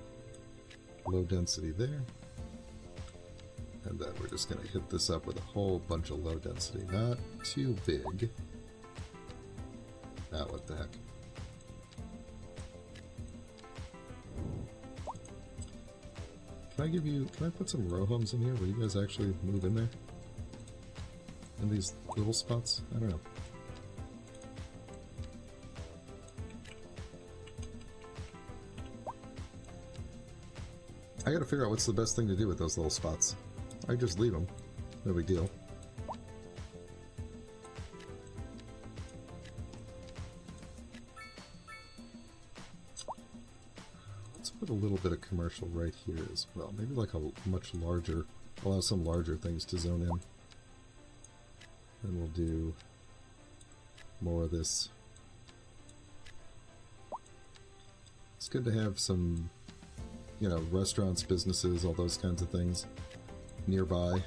low density there. And then we're just going to hit this up with a whole bunch of low density. Not too big. Ah, what the heck. Can I put some row homes in here? Will you guys actually move in there? In these little spots? I don't know. I gotta figure out what's the best thing to do with those little spots. I just leave them. No big deal. Let's put a little bit of commercial right here as well. Maybe like a much larger, allow some larger things to zone in. And we'll do more of this. It's good to have some, you know, restaurants, businesses, all those kinds of things nearby.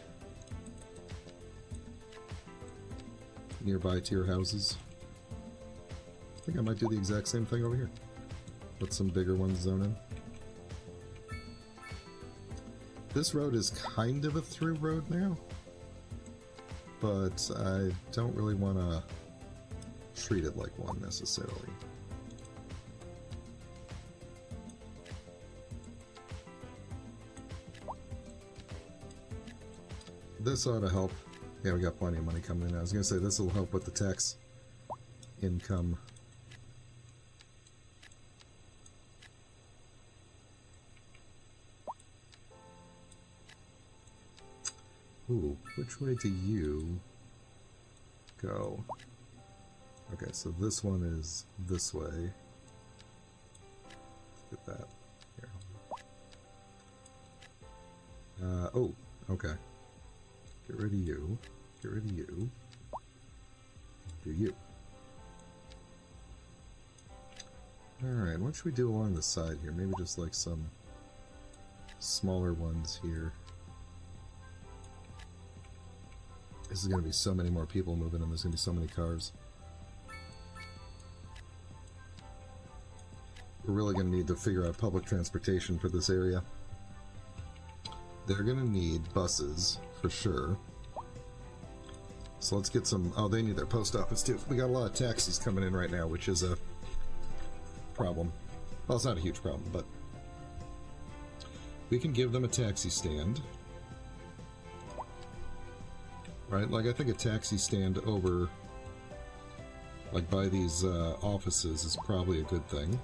Nearby to your houses. I think I might do the exact same thing over here. Let some bigger ones zone in. This road is kind of a through road now, but I don't really want to treat it like one necessarily. This ought to help. Yeah, we got plenty of money coming in. I was going to say this will help with the tax income. Ooh, which way do you go? Okay, so this one is this way. Get that. Here. Oh, okay. Get rid of you. Get rid of you. Do you. Alright, what should we do along the side here? Maybe just like some smaller ones here. This is going to be so many more people moving and there's going to be so many cars. We're really going to need to figure out public transportation for this area. They're going to need buses, for sure. So let's get some... Oh, they need their post office, too. We got a lot of taxis coming in right now, which is a problem. Well, it's not a huge problem, but... we can give them a taxi stand. Right? Like, I think a taxi stand over... like, by these offices is probably a good thing.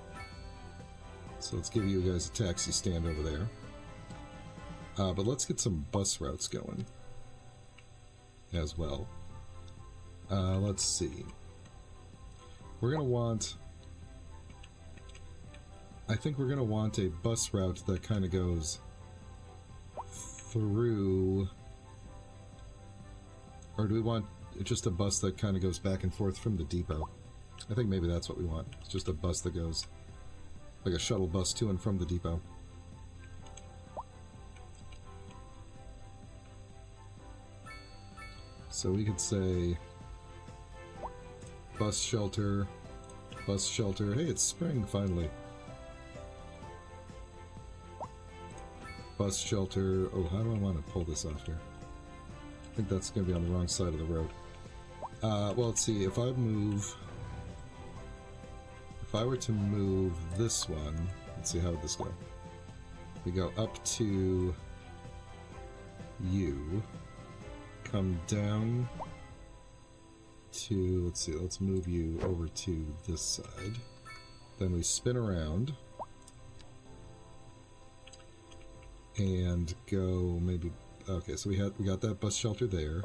So let's give you guys a taxi stand over there. But let's get some bus routes going as well. Let's see. We're going to want... I think we're going to want a bus route that kind of goes through... or do we want just a bus that kind of goes back and forth from the depot? I think maybe that's what we want. It's just a bus that goes... like a shuttle bus to and from the depot. So we could say bus shelter, bus shelter. Hey, it's spring finally. Bus shelter. Oh, how do I want to pull this off here? I think that's going to be on the wrong side of the road. Well, let's see. If I were to move this one, let's see, how would this go? We go up to you. Come down to, let's see, let's move you over to this side. Then we spin around and go maybe, okay, so we got that bus shelter there.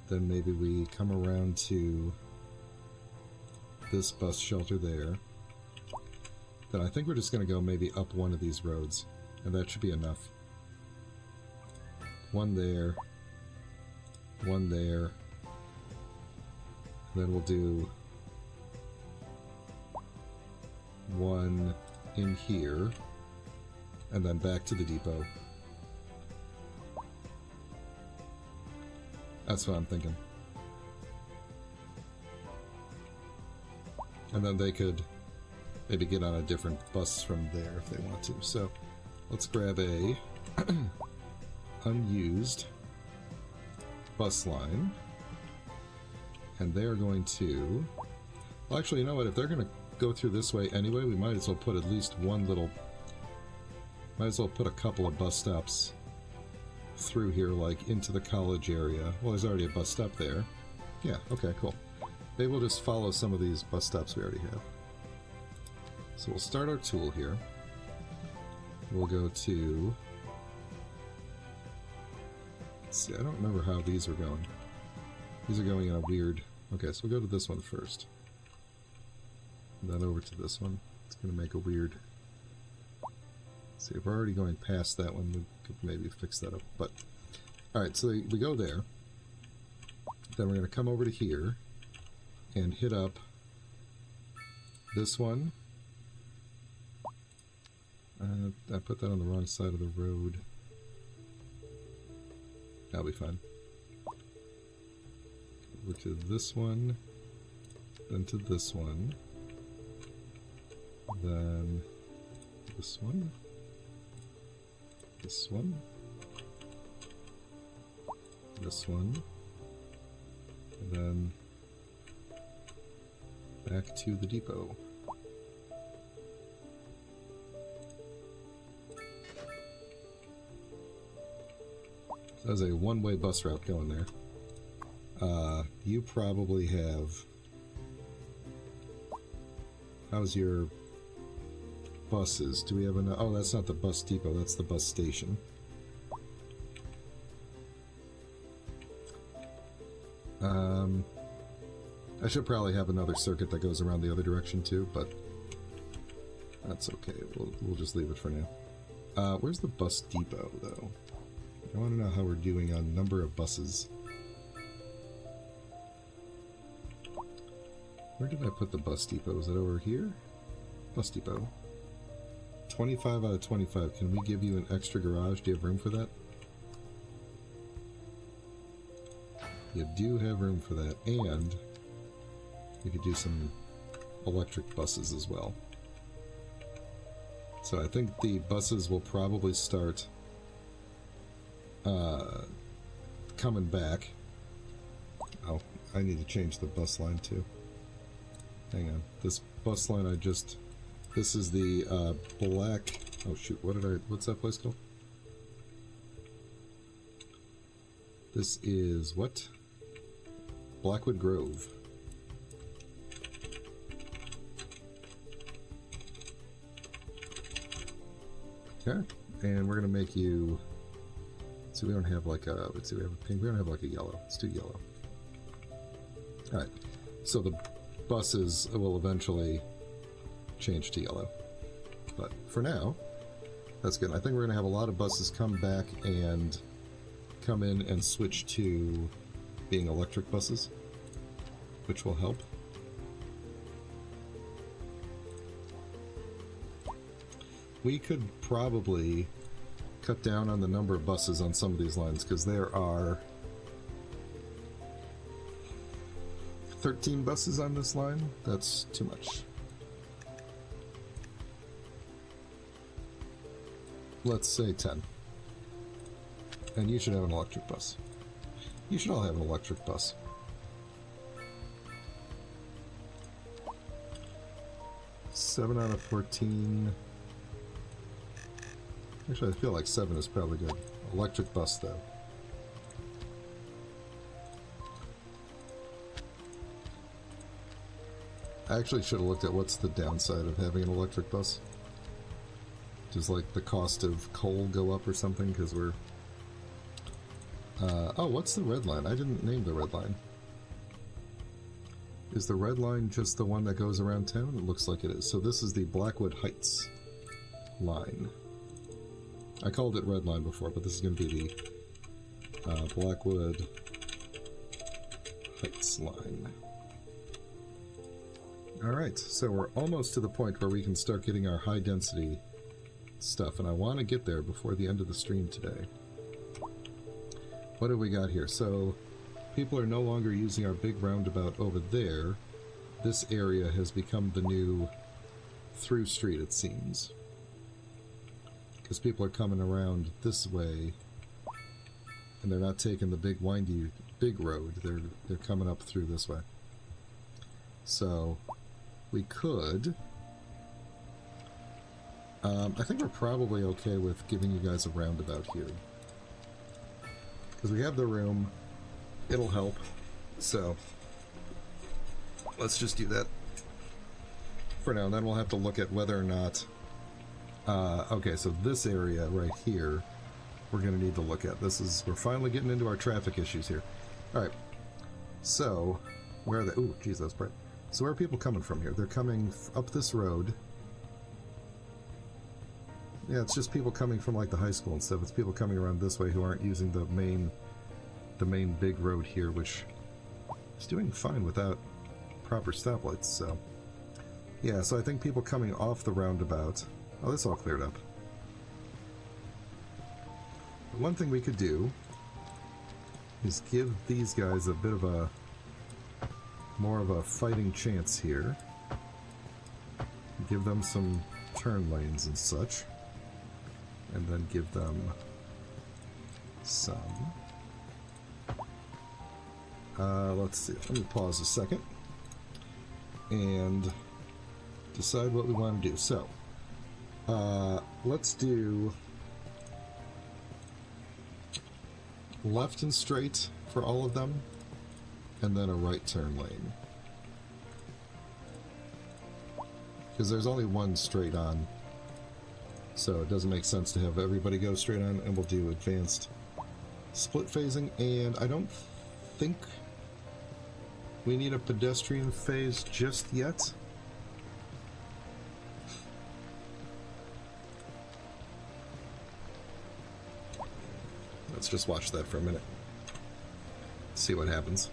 Then maybe we come around to this bus shelter there. Then I think we're just going to go maybe up one of these roads, and that should be enough. One there. One there. Then we'll do one in here, and then back to the depot. That's what I'm thinking. And then they could maybe get on a different bus from there if they want to. So let's grab a unused bus line, and they're going to... well, actually, you know what? If they're going to go through this way anyway, we might as well put at least one little... might as well put a couple of bus stops through here, like into the college area. Well, there's already a bus stop there. Yeah, okay, cool. Maybe we'll just follow some of these bus stops we already have. So we'll start our tool here. we'll go to... Let's see, I don't remember how these are going. These are going in a weird... Okay, so we'll go to this one first. And then over to this one. It's going to make a weird... Let's see, if we're already going past that one, we could maybe fix that up. But, alright, so we go there. Then we're going to come over to here and hit up this one. I put that on the wrong side of the road. That'll be fine. Over to this one, then to this one, then this one, this one, this one, and then back to the depot. There's a one-way bus route going there. You probably have... How's your buses? Do we have enough? Oh, that's not the bus depot, that's the bus station. I should probably have another circuit that goes around the other direction too, but that's okay. We'll just leave it for now. Where's the bus depot, though? I want to know how we're doing on number of buses. Where did I put the bus depot? Is it over here? Bus depot. 25 out of 25. Can we give you an extra garage? Do you have room for that? You do have room for that, and you could do some electric buses as well. So I think the buses will probably start coming back. Oh, I need to change the bus line too. Hang on. This bus line this is the black... Oh shoot, what's that place called? This is what? Blackwood Grove. Okay, and we're gonna make you... So we don't have like a... Let's see, we have a pink. We don't have like a yellow. Let's do yellow. Alright, so the buses will eventually change to yellow. But for now, that's good. I think we're gonna have a lot of buses come back and come in and switch to being electric buses, which will help. We could probably cut down on the number of buses on some of these lines, because there are 13 buses on this line. That's too much. Let's say 10. And you should have an electric bus. You should all have an electric bus. Seven out of 14. Actually, I feel like 7 is probably good. Electric bus, though. I actually should have looked at what's the downside of having an electric bus. Does, like, the cost of coal go up or something? Because we're... oh, what's the red line? I didn't name the red line. Is the red line just the one that goes around town? It looks like it is. So this is the Blackwood Heights line. I called it red line before, but this is going to be the Blackwood Heights line. Alright, so we're almost to the point where we can start getting our high density stuff, and I want to get there before the end of the stream today. What have we got here? So, people are no longer using our big roundabout over there. This area has become the new through street, it seems. Because people are coming around this way, and they're not taking the big windy, big road. They're coming up through this way. So, we could... I think we're probably okay with giving you guys a roundabout here. Because we have the room, it'll help, so let's just do that for now, and then we'll have to look at whether or not Okay, so this area right here, we're going to need to look at. We're finally getting into our traffic issues here. Alright, so, where are they? Ooh, geez, that's bright. So where are people coming from here? They're coming up this road. Yeah, it's just people coming from like the high school and stuff. It's people coming around this way who aren't using the main big road here, which is doing fine without proper stoplights, so... Yeah, so I think people coming off the roundabout... Oh, this all cleared up. One thing we could do is give these guys a bit of a... more of a fighting chance here. Give them some turn lanes and such. And then give them some... let's see. Let me pause a second and decide what we want to do. So, let's do left and straight for all of them, and then a right turn lane. Because there's only one straight on, so it doesn't make sense to have everybody go straight on, and we'll do advanced split phasing, and I don't think we need a pedestrian phase just yet. Let's just watch that for a minute. See what happens.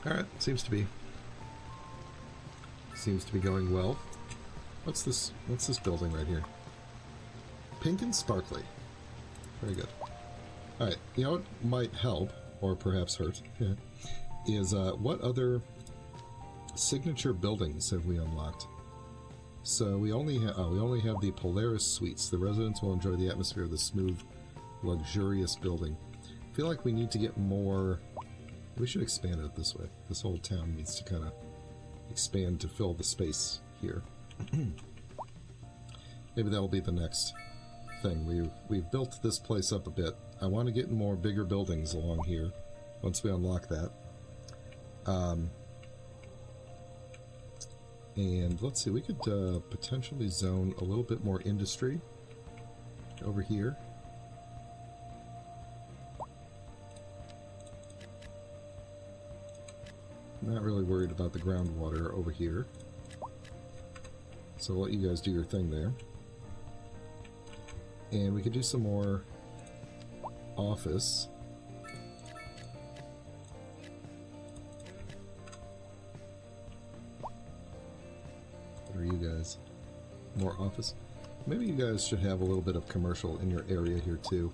Alright, seems to be going well. What's this building right here? Pink and sparkly. Very good. Alright, you know what might help, or perhaps hurt, is what other signature buildings have we unlocked? So we only have the Polaris Suites. The residents will enjoy the atmosphere of the smooth, luxurious building. I feel like we need to get more... We should expand it this way. This whole town needs to kind of expand to fill the space here. Maybe that'll be the next thing. We've built this place up a bit. I want to get more bigger buildings along here once we unlock that. And let's see, we could potentially zone a little bit more industry over here. Not really worried about the groundwater over here. So I'll let you guys do your thing there. And we could do some more office. What are you guys? More office? Maybe you guys should have a little bit of commercial in your area here too.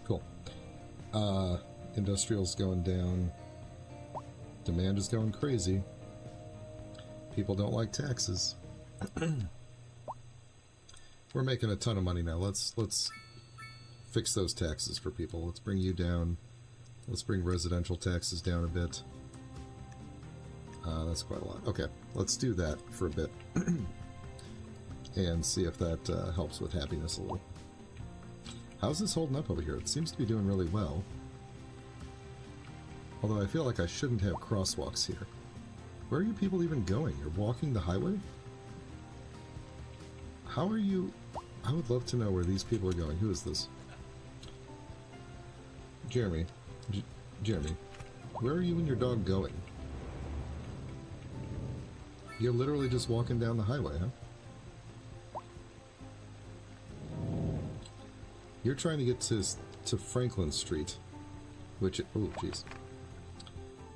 Cool. Industrial's going down. Demand is going crazy. People don't like taxes. We're making a ton of money now. Let's fix those taxes for people. Let's bring you down. Let's bring residential taxes down a bit. That's quite a lot. Okay, let's do that for a bit. And see if that helps with happiness a little. How's this holding up over here? It seems to be doing really well. Although I feel like I shouldn't have crosswalks here. Where are you people even going? You're walking the highway? How are you... I would love to know where these people are going. Who is this? Jeremy. Jeremy. Where are you and your dog going? You're literally just walking down the highway, huh? You're trying to get to Franklin Street, which... Oh, jeez.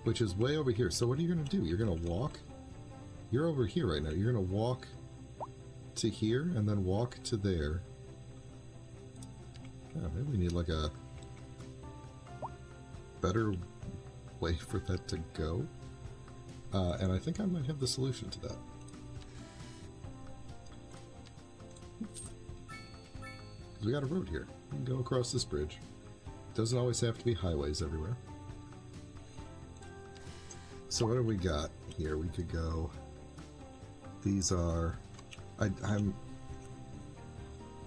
Which is way over here. So what are you going to do? You're going to walk? You're over here right now. You're going to walk to here and then walk to there. Oh, maybe we need like a better way for that to go. And I think I might have the solution to that. We got a road here. We can go across this bridge. Doesn't always have to be highways everywhere. So what have we got here? We could go... These are I'm...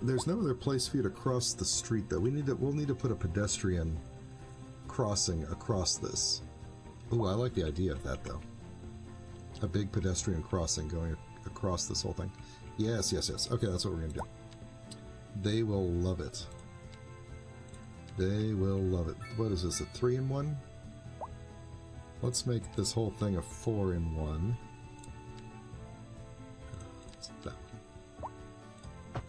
There's no other place for you to cross the street, though. We'll need to put a pedestrian crossing across this. Ooh, I like the idea of that, though. A big pedestrian crossing going across this whole thing. Yes, yes, yes. Okay, that's what we're going to do. They will love it. They will love it. What is this, a 3-in-1? Let's make this whole thing a 4-in-1. That one.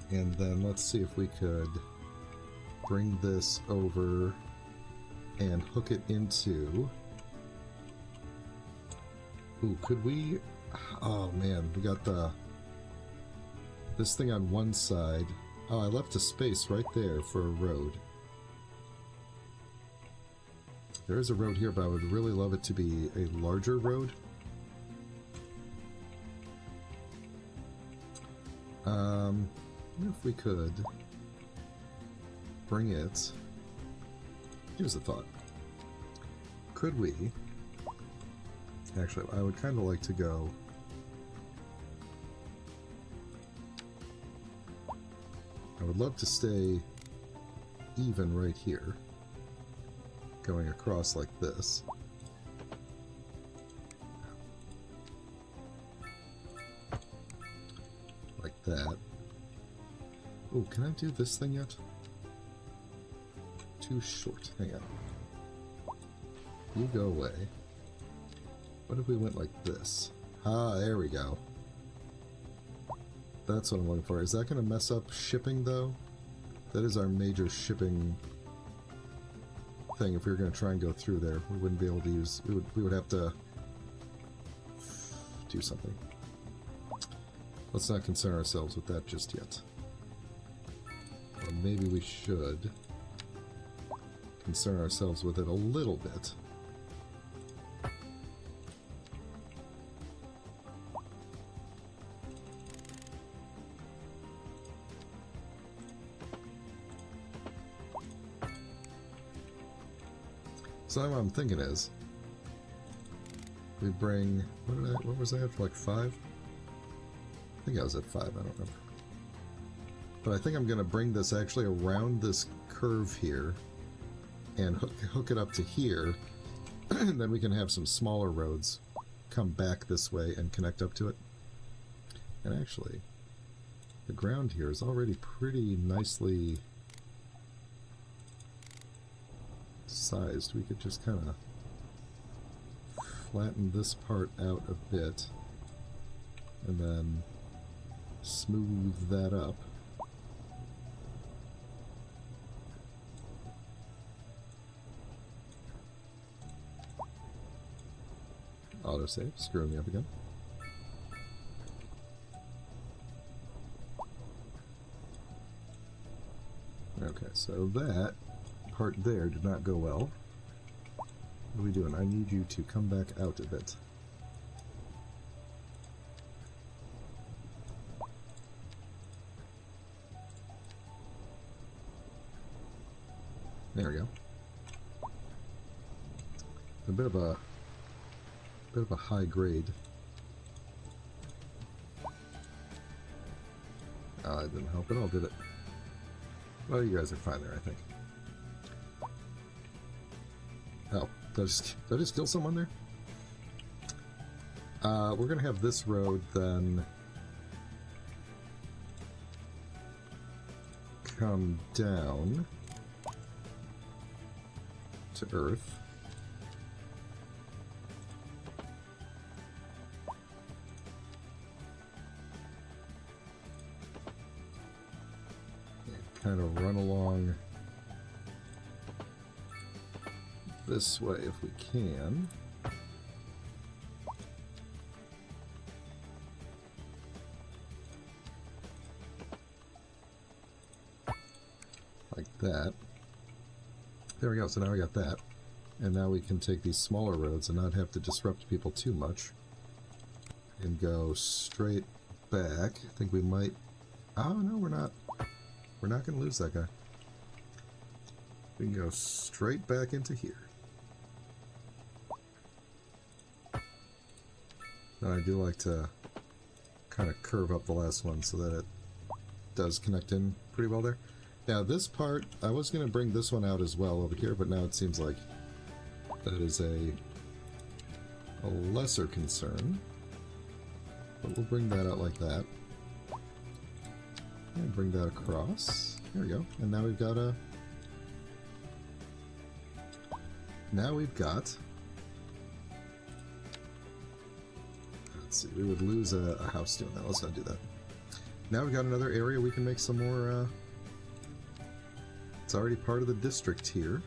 And then let's see if we could bring this over and hook it into... Ooh, could we... Oh man, we got this thing on one side. Oh, I left a space right there for a road. There is a road here, but I would really love it to be a larger road. I wonder if we could bring it... Here's a thought. Could we... Actually, I would kind of like to go... I would love to stay even right here, going across like this. Like that. Oh, can I do this thing yet? Too short. Hang on. You go away. What if we went like this? Ah, there we go. That's what I'm looking for. Is that going to mess up shipping, though? That is our major shipping thing. If we were going to try and go through there, we wouldn't be able to use... We would have to do something. Let's not concern ourselves with that just yet. Or maybe we should concern ourselves with it a little bit. So what I'm thinking is, we bring, what was I at, like 5? I think I was at 5, I don't remember. But I think I'm going to bring this actually around this curve here, and hook it up to here, and then we can have some smaller roads come back this way and connect up to it. And actually, the ground here is already pretty nicely sized. We could just kind of flatten this part out a bit and then smooth that up. Autosave, screwing me up again. Okay, so that part there did not go well. What are we doing? I need you to come back out a bit. There we go. A bit of a high grade. Oh, that didn't help at all, did it? Well, you guys are fine there, I think. Oh, did I just kill someone there? We're gonna have this road then come down to Earth. Kind of run along this way if we can. Like that. There we go, so now we got that. And now we can take these smaller roads and not have to disrupt people too much. And go straight back. I think we might... Oh, no, we're not. We're not going to lose that guy. We can go straight back into here. And I do like to kind of curve up the last one so that it does connect in pretty well there. Now this part, I was going to bring this one out as well over here, but now it seems like that is a lesser concern. But we'll bring that out like that. And bring that across. There we go. And now we've got a... Now we've got... Let's see, we would lose a house doing that. Let's not do that. Now we've got another area we can make some more... It's already part of the district here.